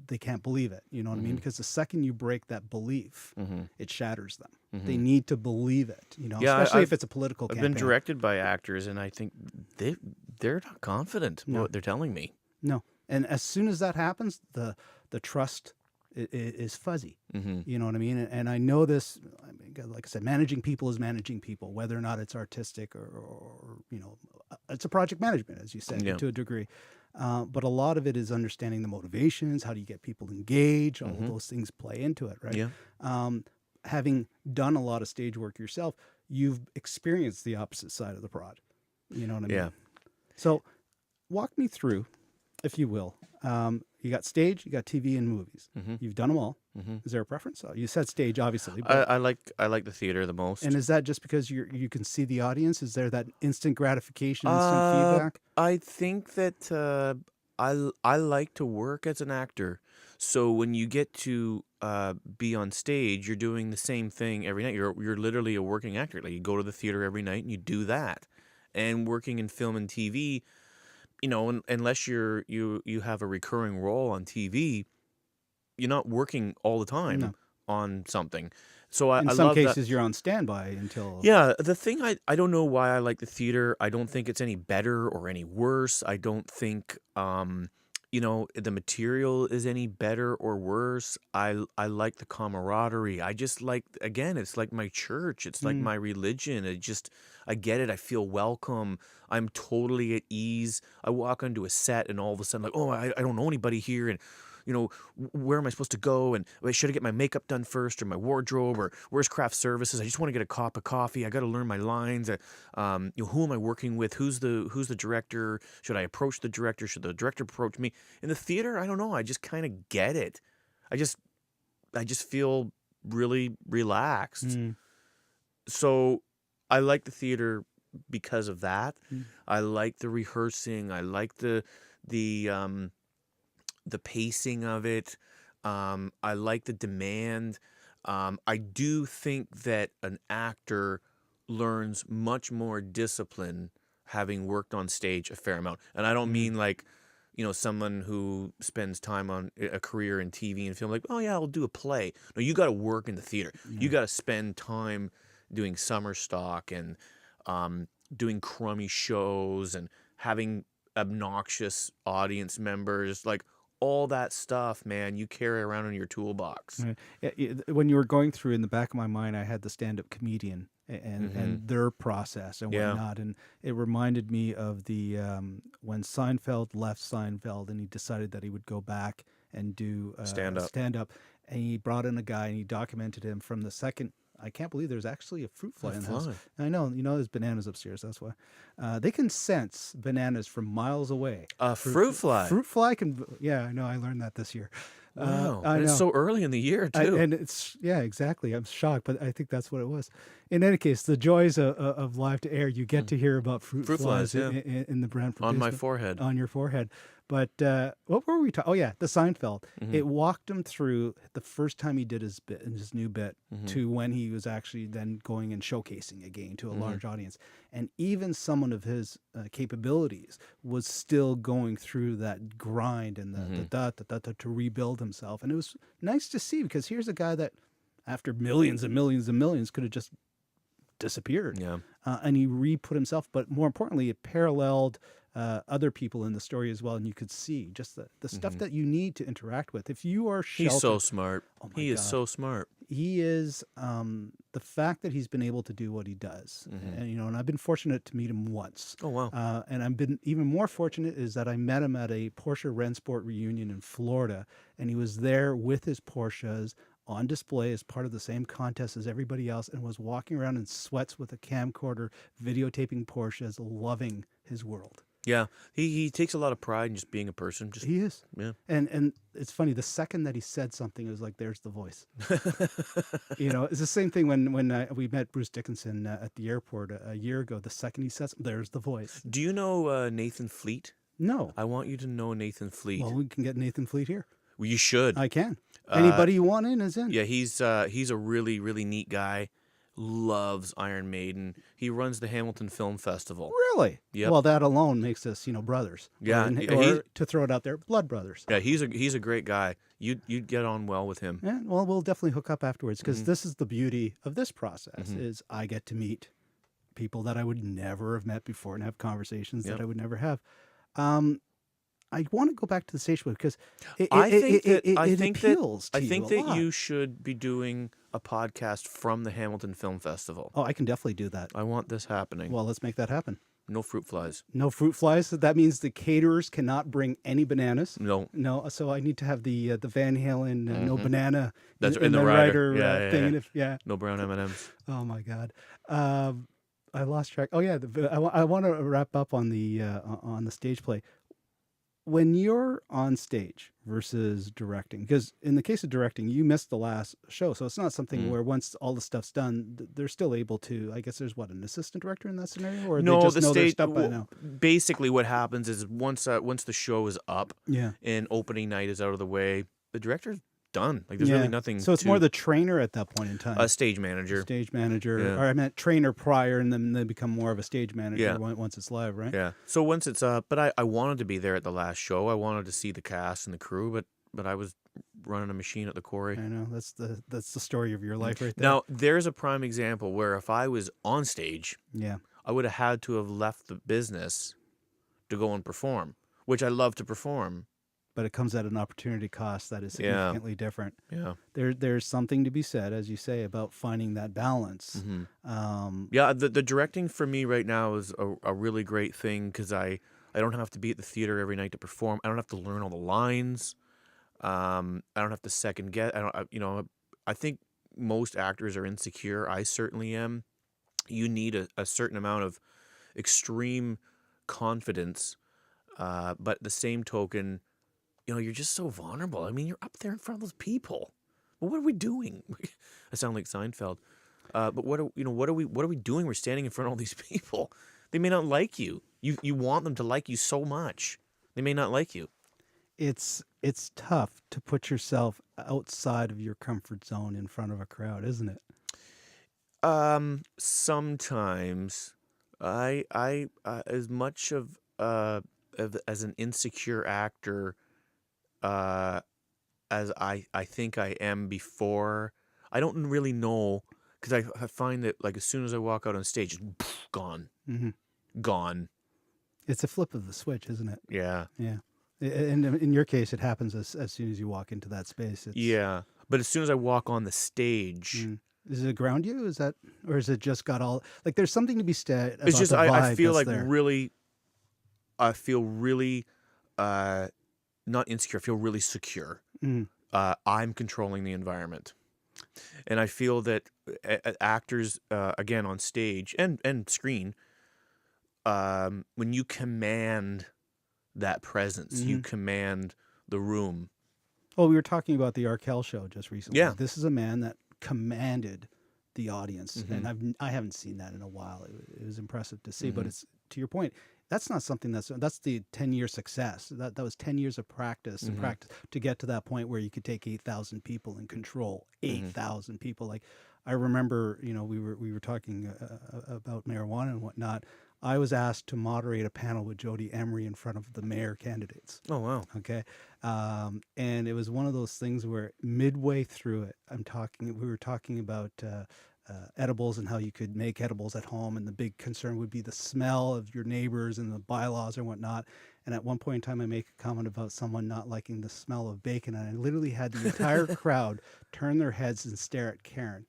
they can't believe it. You know what I mean? Because the second you break that belief, it shatters them. They need to believe it. Yeah, especially if it's a political I've campaign. been directed by actors, and I think they're not confident in what they're telling me. No, and as soon as that happens, the trust is fuzzy. You know what I mean? And I know this. I mean, like I said, managing people is managing people, whether or not it's artistic or it's a project management, as you said, to a degree. But a lot of it is understanding the motivations. How do you get people engaged? All of those things play into it, right? Yeah. Having done a lot of stage work yourself, you've experienced the opposite side of the prod. You know what I mean? Yeah. So walk me through, if you will. You got stage, you got TV and movies. You've done them all. Is there a preference? You said stage, obviously. But, I like the theater the most. and is that just because you can see the audience? Is there that instant gratification, instant feedback? I think that I like to work as an actor. So when you get to be on stage, you're doing the same thing every night. You're literally a working actor. Like you go to the theater every night and you do that. And working in film and TV, unless you have a recurring role on TV, you're not working all the time on something. So I In love some that. cases, you're on standby until... Yeah, the thing I don't know why I like the theater. I don't think it's any better or any worse. I don't think the material is any better or worse. I like the camaraderie. I just like, again, it's like my church. It's like my religion. I get it. I feel welcome. I'm totally at ease. I walk onto a set and all of a sudden like, oh, I don't know anybody here, and where am I supposed to go? And should I get my makeup done first, or my wardrobe, or where's craft services? I just want to get a cup of coffee. I got to learn my lines. Who am I working with? Who's the director? Should I approach the director? Should the director approach me? In the theater, I don't know. I just kind of get it. I just feel really relaxed. So I like the theater because of that. I like the rehearsing. I like the pacing of it. I like the demand. I do think that an actor learns much more discipline having worked on stage a fair amount. And I don't mean like, someone who spends time on a career in TV and film, like, oh yeah, I'll do a play. No, you got to work in the theater. You got to spend time doing summer stock and doing crummy shows and having obnoxious audience members, like all that stuff, man, you carry around in your toolbox. When you were going through, in the back of my mind, I had the stand-up comedian and their process and whatnot, and it reminded me of the when Seinfeld left Seinfeld and he decided that he would go back and do stand-up, and he brought in a guy and he documented him from the second. I can't believe there's actually a fruit fly in the house. I know, there's bananas upstairs. That's why they can sense bananas from miles away. Fruit fly. Fruit fly can. Yeah, I know. I learned that this year. Wow, I know. It's so early in the year too. And it's exactly. I'm shocked, but I think that's what it was. In any case, the joys of live to air. You get to hear about fruit flies in the brand on my forehead. On your forehead. But what were we talking? Oh yeah, the Seinfeld. It walked him through the first time he did his new bit to when he was actually then going and showcasing again to a large audience. And even someone of his capabilities was still going through that grind and the to rebuild himself. And it was nice to see, because here's a guy that after millions and millions and millions could have just disappeared. Yeah. And he re-put himself, but more importantly, it paralleled other people in the story as well, and you could see just the stuff that you need to interact with. If you are sheltered, he's so smart. He is so smart. he is the fact that he's been able to do what he does, and I've been fortunate to meet him once. Oh, wow. And I've been even more fortunate is that I met him at a Porsche Rennsport reunion in Florida, and he was there with his Porsches on display as part of the same contest as everybody else, and was walking around in sweats with a camcorder, videotaping Porsches, loving his world. Yeah, he takes a lot of pride in just being a person. He is. Yeah. And it's funny, the second that he said something, it was like, there's the voice. It's the same thing when we met Bruce Dickinson at the airport a year ago. The second he said something, there's the voice. Do you know Nathan Fleet? No. I want you to know Nathan Fleet. Well, we can get Nathan Fleet here. Well, you should. I can. Anybody you want in is in. Yeah, he's a really, really neat guy. Loves Iron Maiden. He runs the Hamilton Film Festival. Really? Yep. Well, that alone makes us, brothers. Yeah, or to throw it out there, blood brothers. Yeah, he's a great guy. You'd get on well with him. Yeah, well, we'll definitely hook up afterwards, because this is the beauty of this process, is I get to meet people that I would never have met before and have conversations that I would never have. I want to go back to the stage play because it appeals to you. I think a that lot. you should be doing a podcast from the Hamilton Film Festival. Oh, I can definitely do that. I want this happening. Well, let's make that happen. No fruit flies. No fruit flies. That means the caterers cannot bring any bananas. No. So I need to have the Van Halen no banana. That's in the rider. thing. Yeah. No brown M&Ms. Oh my God. I lost track. Oh yeah. I want to wrap up on the stage play. When you're on stage versus directing, because in the case of directing, you missed the last show, so it's not something where once all the stuff's done, they're still able to. I guess there's an assistant director in that scenario, or no, they just the know stage. their stuff by now. Basically, what happens is once the show is up, Yeah, and opening night is out of the way, the director's done. Like there's really nothing. So it's more the trainer at that point in time. A stage manager. Stage manager, or I meant trainer prior, and then they become more of a stage manager once it's live, right? Yeah. So once it's up, but I wanted to be there at the last show. I wanted to see the cast and the crew, but I was running a machine at the quarry. I know that's the story of your life right there. Now there's a prime example where if I was on stage, I would have had to have left the business to go and perform, which I love to perform. But it comes at an opportunity cost that is significantly different. Yeah. There's something to be said, as you say, about finding that balance. The directing for me right now is a really great thing because I don't have to be at the theater every night to perform. I don't have to learn all the lines. I don't have to second guess. I think most actors are insecure. I certainly am. You need a certain amount of extreme confidence, but at the same token, you're just so vulnerable. I mean, you're up there in front of those people. Well, what are we doing? I sound like Seinfeld. But what are we doing? We're standing in front of all these people. They may not like you. You want them to like you so much. They may not like you. It's tough to put yourself outside of your comfort zone in front of a crowd, isn't it? Sometimes I as much of as an insecure actor as I think I am before. I don't really know because I find that like as soon as I walk out on stage, gone, gone. It's a flip of the switch, isn't it? Yeah. Yeah. And in your case, it happens as soon as you walk into that space. Yeah. But as soon as I walk on the stage. Does it ground you? Is that, or is it just got all, like there's something to be said about it's just, the vibe I feel like there. I feel really, not insecure. I feel really secure. I'm controlling the environment. And I feel that actors, again, on stage and screen, when you command that presence, you command the room. Well, we were talking about the Arkell show just recently. Yeah. This is a man that commanded the audience, and I haven't seen that in a while. It was impressive to see, but it's, to your point, that's not something that's the 10-year success. That was 10 years of practice and practice to get to that point where you could take 8,000 people and control 8,000 people. Like I remember, we were talking about marijuana and whatnot. I was asked to moderate a panel with Jody Emery in front of the mayor candidates. Oh, wow. Okay. And it was one of those things where midway through it, we were talking about edibles and how you could make edibles at home. And the big concern would be the smell of your neighbors and the bylaws and whatnot. And at one point in time, I make a comment about someone not liking the smell of bacon, and I literally had the entire crowd turn their heads and stare at Karen.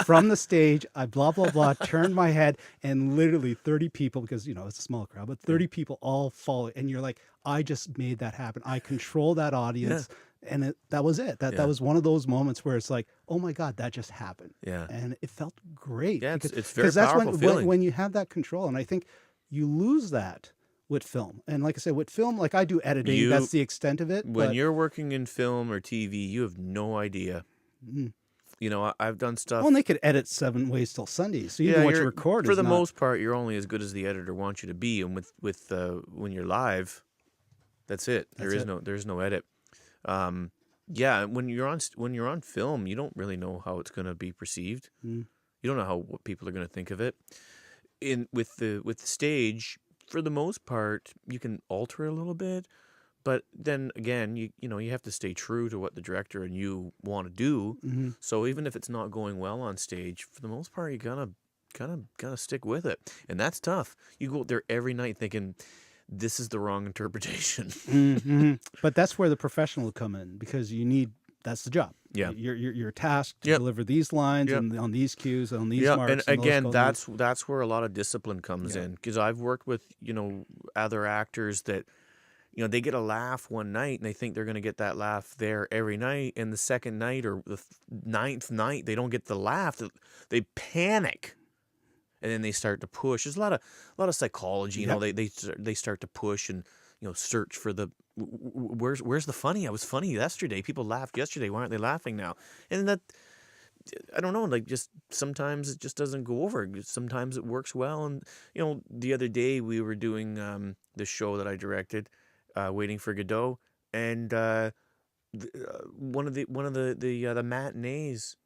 From the stage, I blah, blah, blah, turned my head, and literally 30 people, because, it's a small crowd, but 30 people all follow. And you're like, I just made that happen. I control that audience. And that was it. That was one of those moments where it's like, oh my God, that just happened. Yeah. And it felt great. Yeah, because, it's very that's powerful feeling. when you have that control. And I think you lose that with film. And like I said, with film, like I do editing, that's the extent of it. When you're working in film or TV, you have no idea. I've done stuff. Well, and they could edit 7 ways till Sunday. So even what you record for the most part, you're only as good as the editor wants you to be. And with when you're live, that's it. There's no edit. When you're on film, you don't really know how it's going to be perceived. You don't know what people are going to think of it. With the stage, for the most part, you can alter a little bit, but then again, you have to stay true to what the director and you want to do. So even if it's not going well on stage, for the most part, you gotta stick with it, and that's tough. You go out there every night thinking, this is the wrong interpretation. But that's where the professional will come in, because that's the job. Yeah, you're tasked to deliver these lines and on these cues, on these marks. And again, that's where a lot of discipline comes in, because I've worked with other actors that they get a laugh one night and they think they're going to get that laugh there every night, and the second night or the 9th night they don't get the laugh. They panic. And then they start to push. There's a lot of psychology. They start to push and search for the where's the funny. I was funny yesterday. People laughed yesterday. Why aren't they laughing now? And that, I don't know. Like, just sometimes it just doesn't go over. Sometimes it works well. And the other day we were doing the show that I directed, Waiting for Godot, and one of the matinees,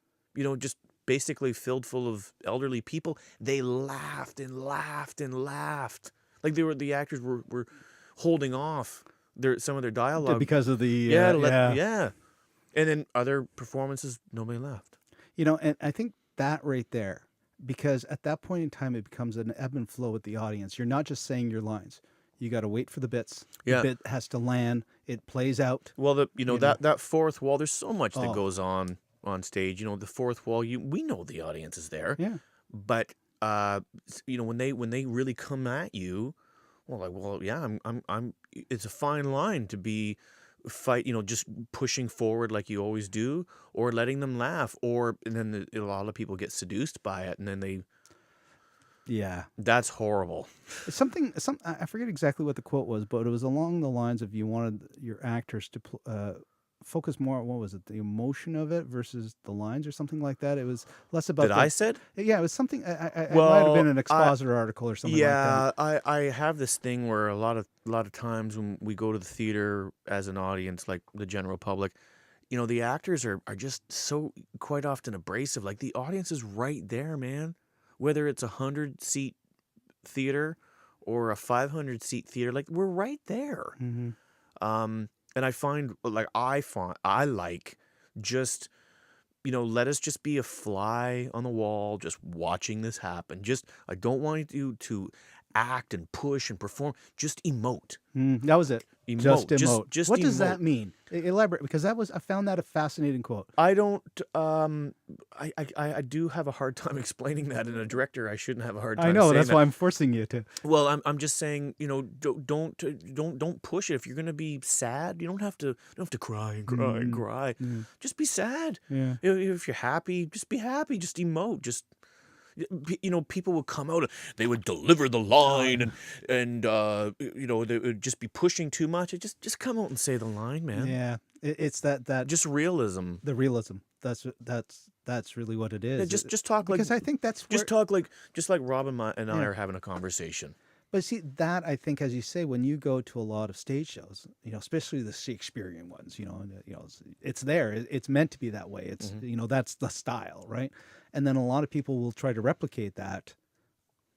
just basically filled full of elderly people. They laughed and laughed and laughed. Like the actors were holding off some of their dialogue because of the And then other performances, nobody laughed. And I think that right there, because at that point in time, it becomes an ebb and flow with the audience. You're not just saying your lines. You got to wait for the bits. Yeah. The bit has to land. It plays out. Well, that fourth wall, there's so much that goes on stage. The fourth wall, we know the audience is there. Yeah. But when they really come at you, I'm it's a fine line to be just pushing forward like you always do, or letting them laugh, and then a lot of people get seduced by it, and then that's horrible. I forget exactly what the quote was, but it was along the lines of, you wanted your actors to focus more on, what was it, the emotion of it versus the lines or something like that. It was less about I said? Yeah, it was something. It might have been an expositor article or something like that. Yeah, I have this thing where a lot of times when we go to the theater as an audience, like the general public, the actors are just so quite often abrasive. Like, the audience is right there, man. Whether it's 100-seat theater or a 500-seat theater, like, we're right there. And I find, I like just, let us just be a fly on the wall, just watching this happen. I don't want you to act and push and perform. Just emote. That was it. Emote. Just emote. Just what emote. does that mean? Elaborate, because I found that a fascinating quote. I don't. I do have a hard time explaining that. In a director, I shouldn't have a hard time. I know. Saying that's that. why I'm forcing you to. Well, I'm just saying. Don't push it. If you're gonna be sad, you don't have to cry and cry and cry. Just be sad. Yeah. If you're happy, just be happy. Just emote. Just. People would come out and they would deliver the line, and they would just be pushing too much. Just come out and say the line, man. Yeah, it's that just realism. The realism. That's really what it is. Yeah, just talk like, because I think that's just talk like Rob and I are having a conversation. But see, that, I think, as you say, when you go to a lot of stage shows, especially the Shakespearean ones, it's there. It's meant to be that way. It's that's the style, right? And then a lot of people will try to replicate that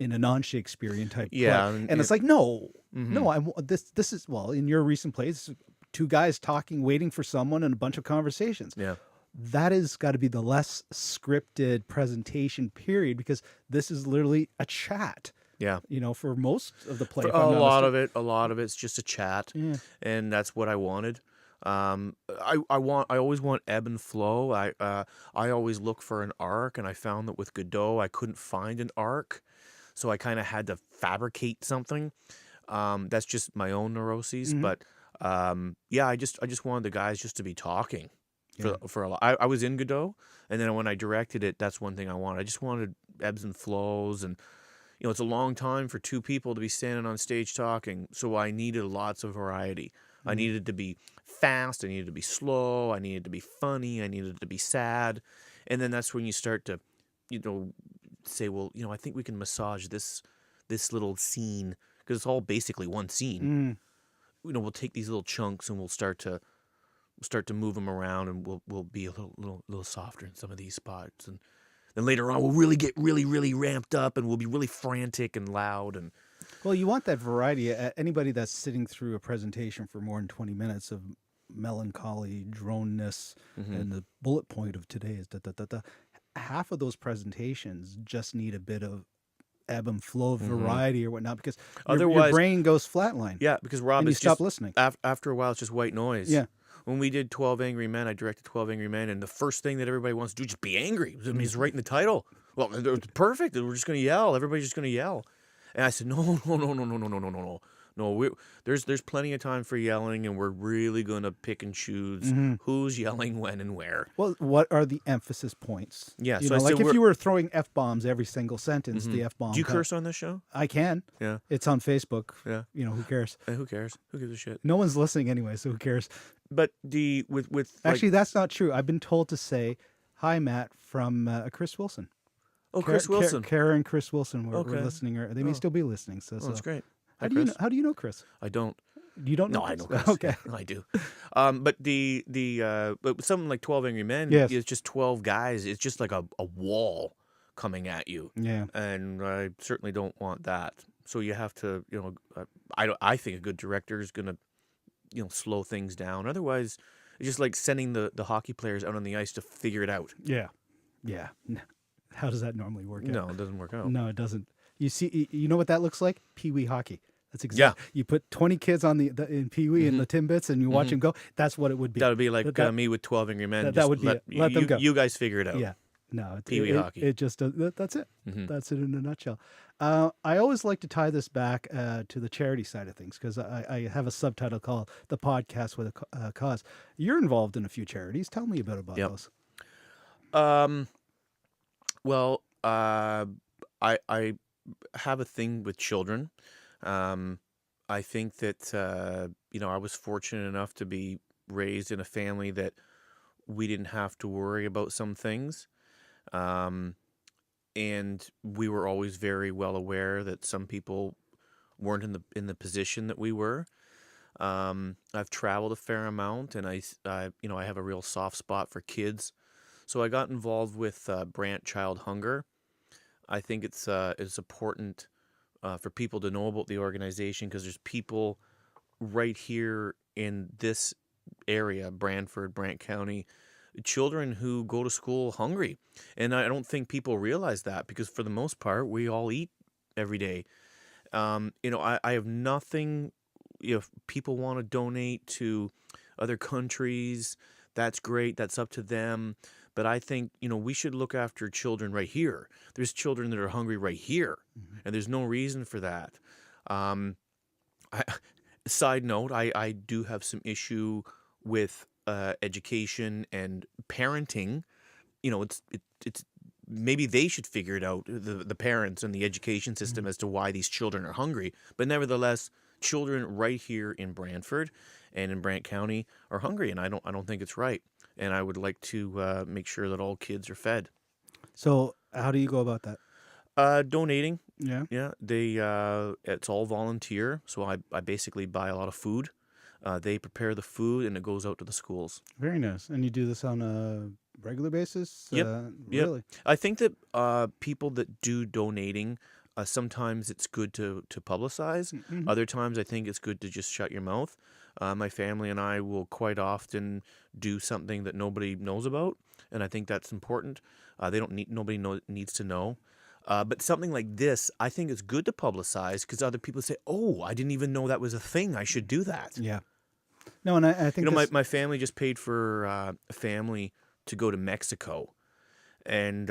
in a non-Shakespearean type play. And it's like, no, this is, well, in your recent plays, 2 guys talking, waiting for someone, and a bunch of conversations. Yeah. That has got to be the less scripted presentation period, because this is literally a chat. Yeah. For most of the play. For If I'm a not lot mistaken. of it's just a chat, Yeah. and that's what I wanted. I always want ebb and flow. I always look for an arc, and I found that with Godot, I couldn't find an arc, so I kind of had to fabricate something. That's just my own neuroses, Mhm. but yeah, I just wanted the guys just to be talking Yeah. for a lot. I was in Godot, and then when I directed it, that's one thing I wanted. I just wanted ebbs and flows, and it's a long time for two people to be standing on stage talking, so I needed lots of variety. I Mhm. needed to be fast, I needed to be slow, I needed to be funny, I needed to be sad. And then that's when you start to, say, well, I think we can massage this little scene, because it's all basically one scene. Mm. We'll take these little chunks and we'll start to move them around, and we'll be a little softer in some of these spots, and then later on we'll really get really ramped up, and we'll be really frantic and loud. And Well, you want that variety. Anybody that's sitting through a presentation for more than 20 minutes of melancholy, droneness, and the bullet point of today is da da da da. Half of those presentations just need a bit of ebb and flow, variety or whatnot, because your otherwise, brain goes flatline. yeah, because Rob, and you it's stop just listening. after a while, it's just white noise. Yeah. When we did 12 Angry Men, I directed 12 Angry Men, and the first thing that everybody wants to do is just be angry. I mean, it's right in the title. Well, it's perfect. We're just going to yell. Everybody's just going to yell. And I said, no. No, there's plenty of time for yelling, and we're really going to pick and choose who's yelling when and where. Well, what are the emphasis points? Yeah, You so know, I like said if you were throwing F-bombs every single sentence, the F-bomb. Do you curse on this show? I can. Yeah. It's on Facebook. Yeah. Who cares? Who cares? Who gives a shit? No one's listening anyway, so who cares? But with Actually, that's not true. I've been told to say, hi, Matt, from Chris Wilson. Chris Wilson. Kara and Chris Wilson were Okay. listening, or they may still be listening. So, That's great. How Hi, do you Chris. know? How do you know Chris? I don't. You don't know? No, I Chris? know Chris. Okay. Yeah, I do. But something like 12 Angry Men Yes. is just 12 guys. It's just like a wall coming at you. Yeah. And I certainly don't want that. So you have to, I think a good director is going to, slow things down. Otherwise, it's just like sending the hockey players out on the ice to figure it out. Yeah. Yeah. How does that normally work out? No, it doesn't work out. No, it doesn't. You see, you know what that looks like? Pee-wee hockey. That's exactly. Yeah. You put 20 kids on in Pee-wee and the Timbits, and you watch them go. That's what it would be. That would be like me with 12 Angry Men. That would be it. Let them go. You guys figure it out. Yeah. No, Pee-wee hockey. It just does. That's it. That's it in a nutshell. I always like to tie this back to the charity side of things, because I have a subtitle called "The Podcast with a Cause." You're involved in a few charities. Tell me about Yep. those. Well, I have a thing with children. I think that I was fortunate enough to be raised in a family that we didn't have to worry about some things, and we were always very well aware that some people weren't in the position that we were. I've traveled a fair amount, and I have a real soft spot for kids. So I got involved with Brant Child Hunger. I think it's important for people to know about the organization, because there's people right here in this area, Brantford, Brant County, children who go to school hungry. And I don't think people realize that, because for the most part, we all eat every day. I have nothing. If people want to donate to other countries, that's great. That's up to them. But I think, we should look after children right here. There's children that are hungry right here, and there's no reason for that. Side note, I do have some issue with education and parenting. It's maybe they should figure it out, the parents and the education system, as to why these children are hungry. But nevertheless, children right here in Brantford and in Brant County are hungry, and I don't think it's right. And I would like to make sure that all kids are fed. So, how do you go about that? Donating. Yeah. Yeah. It's all volunteer. So I basically buy a lot of food. They prepare the food, and it goes out to the schools. Very nice. And you do this on a regular basis? Yep. Really? I think that people that do donating, sometimes it's good to publicize. Other times I think it's good to just shut your mouth. My family and I will quite often do something that nobody knows about, and I think that's important. Nobody needs to know. But something like this, I think it's good to publicize because other people say, "Oh, I didn't even know that was a thing. I should do that." Yeah. No, and I think My family just paid for a family to go to Mexico, and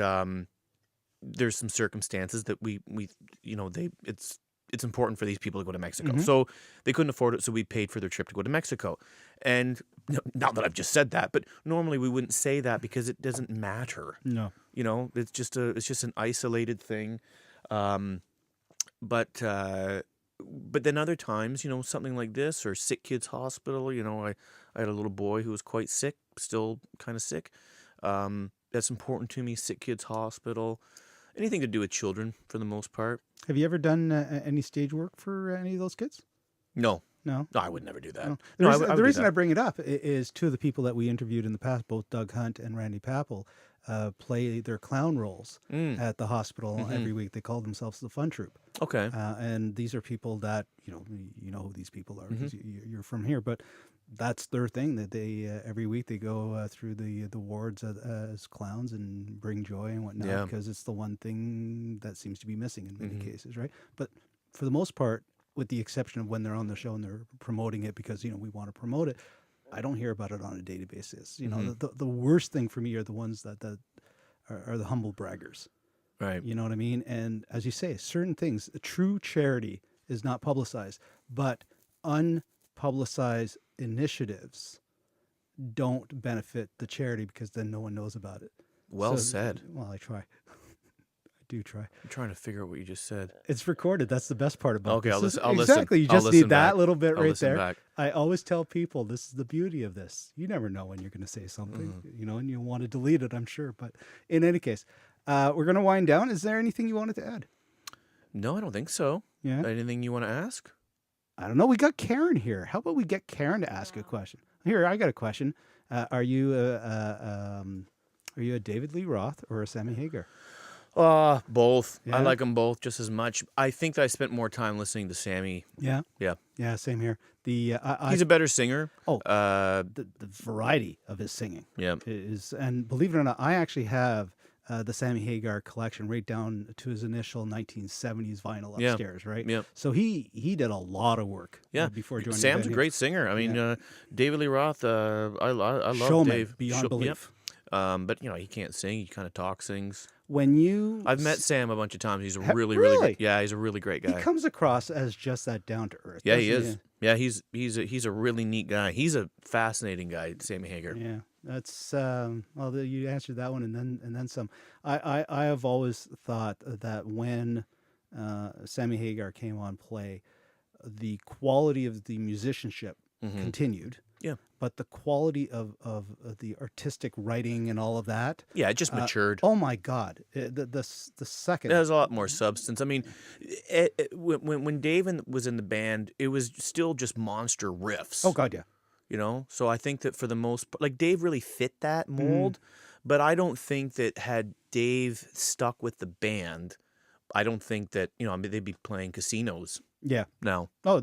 there's some circumstances that we it's important for these people to go to Mexico. Mhm. So they couldn't afford it, so we paid for their trip to go to Mexico. And not that I've just said that, but normally we wouldn't say that because it doesn't matter. No. It's just an isolated thing. But then other times, something like this or Sick Kids Hospital, I had a little boy who was quite sick, still kind of sick. That's important to me, Sick Kids Hospital. Anything to do with children for the most part. Have you ever done any stage work for any of those kids? No. No. No, I would never do that. No. No, The reason I bring it up is two of the people that we interviewed in the past, both Doug Hunt and Randy Papel, play their clown roles at the hospital every week. They call themselves the Fun Troupe. Okay. And these are people that, you know who these people are because you're from here, but that's their thing that they every week they go through the wards as clowns and bring joy and whatnot because it's the one thing that seems to be missing in many cases, right? But for the most part, with the exception of when they're on the show and they're promoting it because we want to promote it, I don't hear about it on a daily basis. The worst thing for me are the ones that are the humble braggers. Right. You know what I mean? And as you say, certain things, true charity is not publicized, but unpublicized initiatives don't benefit the charity because then no one knows about it. Well said. Well, I try. I do try. I'm trying to figure out what you just said. It's recorded. That's the best part about Okay, this. I'll listen. Exactly. You I'll just listen need that back. little bit I'll right listen there. back. I always tell people this is the beauty of this. You never know when you're going to say something, and you'll want to delete it, I'm sure. But in any case, we're going to wind down. Is there anything you wanted to add? No, I don't think so. Yeah. Anything you want to ask? I don't know. We got Karen here. How about we get Karen to ask a question? Here, I got a question. Are you a David Lee Roth or a Sammy Hagar? Both. Yeah? I like them both just as much. I think that I spent more time listening to Sammy. Yeah. Yeah. Yeah. Same here. He's a better singer. The variety of his singing. Yeah. Is, and believe it or not, I actually have the Sammy Hagar collection right down to his initial 1970s vinyl upstairs, right? Yeah. So he did a lot of work. Before joining. Sam's a great singer. I mean, David Lee Roth. I love Showman Dave beyond belief. But he can't sing. He kind of talk sings. I've met Sam a bunch of times. He's a really he's a really great guy. He comes across as just that down to earth. Yeah, he is. Yeah, he's a really neat guy. He's a fascinating guy, Sammy Hagar. Yeah, that's you answered that one and then some. I have always thought that when Sammy Hagar came on play, the quality of the musicianship continued. Yeah. But the quality of the artistic writing and all of that. Yeah, it just matured. Oh my God. The second. There's a lot more substance. I mean, when Dave was in the band, it was still just monster riffs. Oh God, yeah. So I think that for the most part, like Dave really fit that mold, but I don't think that had Dave stuck with the band, I don't think that, they'd be playing casinos. Yeah. No. Oh,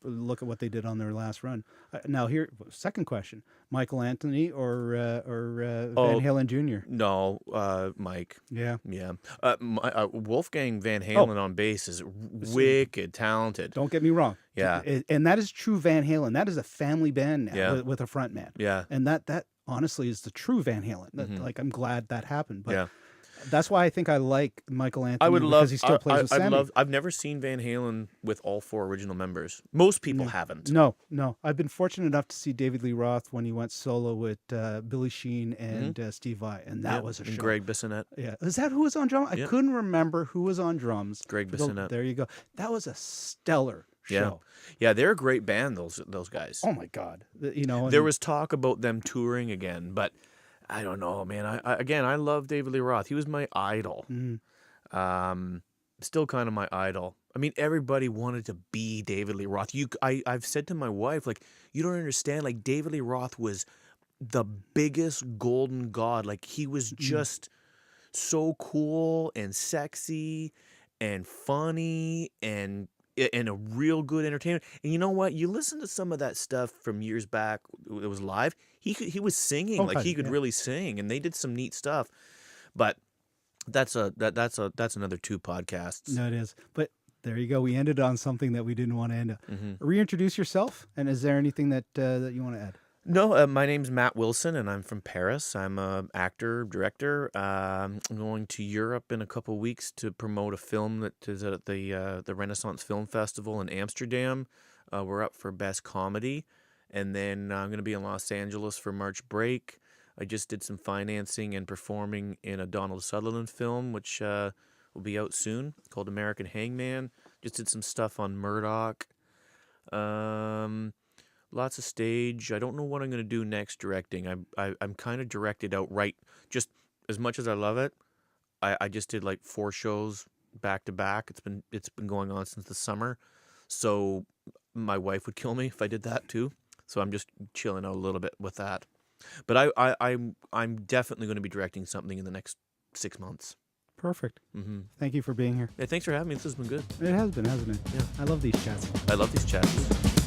look at what they did on their last run. Now here, second question: Michael Anthony or Van Halen Jr.? No, Mike. Yeah. Yeah. Wolfgang Van Halen on bass is wicked talented. Don't get me wrong. Yeah. And that is true Van Halen. That is a family band now with a front man. Yeah. And that honestly is the true Van Halen. Like I'm glad that happened. But yeah. That's why I think I like Michael Anthony. I would because he still plays with Sammy. I've never seen Van Halen with all 4 original members. Most people haven't. No. I've been fortunate enough to see David Lee Roth when he went solo with Billy Sheen and Steve Vai, and that was a show. And Greg Bissonette. Yeah, is that who was on drums? I couldn't remember who was on drums. Greg Bissonette. There you go. That was a stellar show. Yeah, they're a great band. Those guys. Oh my God. There was talk about them touring again, but I don't know, man. I love David Lee Roth. He was my idol. Still kind of my idol. I mean, everybody wanted to be David Lee Roth. I've said to my wife, like, you don't understand. Like, David Lee Roth was the biggest golden god. Like, he was just so cool and sexy and funny and a real good entertainer. And you know what? You listen to some of that stuff from years back. It was live. He was singing. He could really sing, and they did some neat stuff. But That's another 2 podcasts. No, it is. But there you go. We ended on something that we didn't want to end on. Mm-hmm. Reintroduce yourself, and is there anything that that you want to add? No, my name's Matt Willson, and I'm from Paris. I'm an actor, director. I'm going to Europe in a couple of weeks to promote a film that is at the Renaissance Film Festival in Amsterdam. We're up for Best Comedy, and then I'm going to be in Los Angeles for March break. I just did some financing and performing in a Donald Sutherland film, which will be out soon, called American Hangman. Just did some stuff on Murdoch. Lots of stage. I don't know what I'm going to do next directing. I'm kind of directed outright. Just as much as I love it, I just did like 4 shows back to back. It's been going on since the summer. So my wife would kill me if I did that too. So I'm just chilling out a little bit with that. But I'm definitely going to be directing something in the next 6 months. Perfect. Mm-hmm. Thank you for being here. Yeah, thanks for having me. This has been good. It has been, hasn't it? Yeah. I love these chats. I love these chats.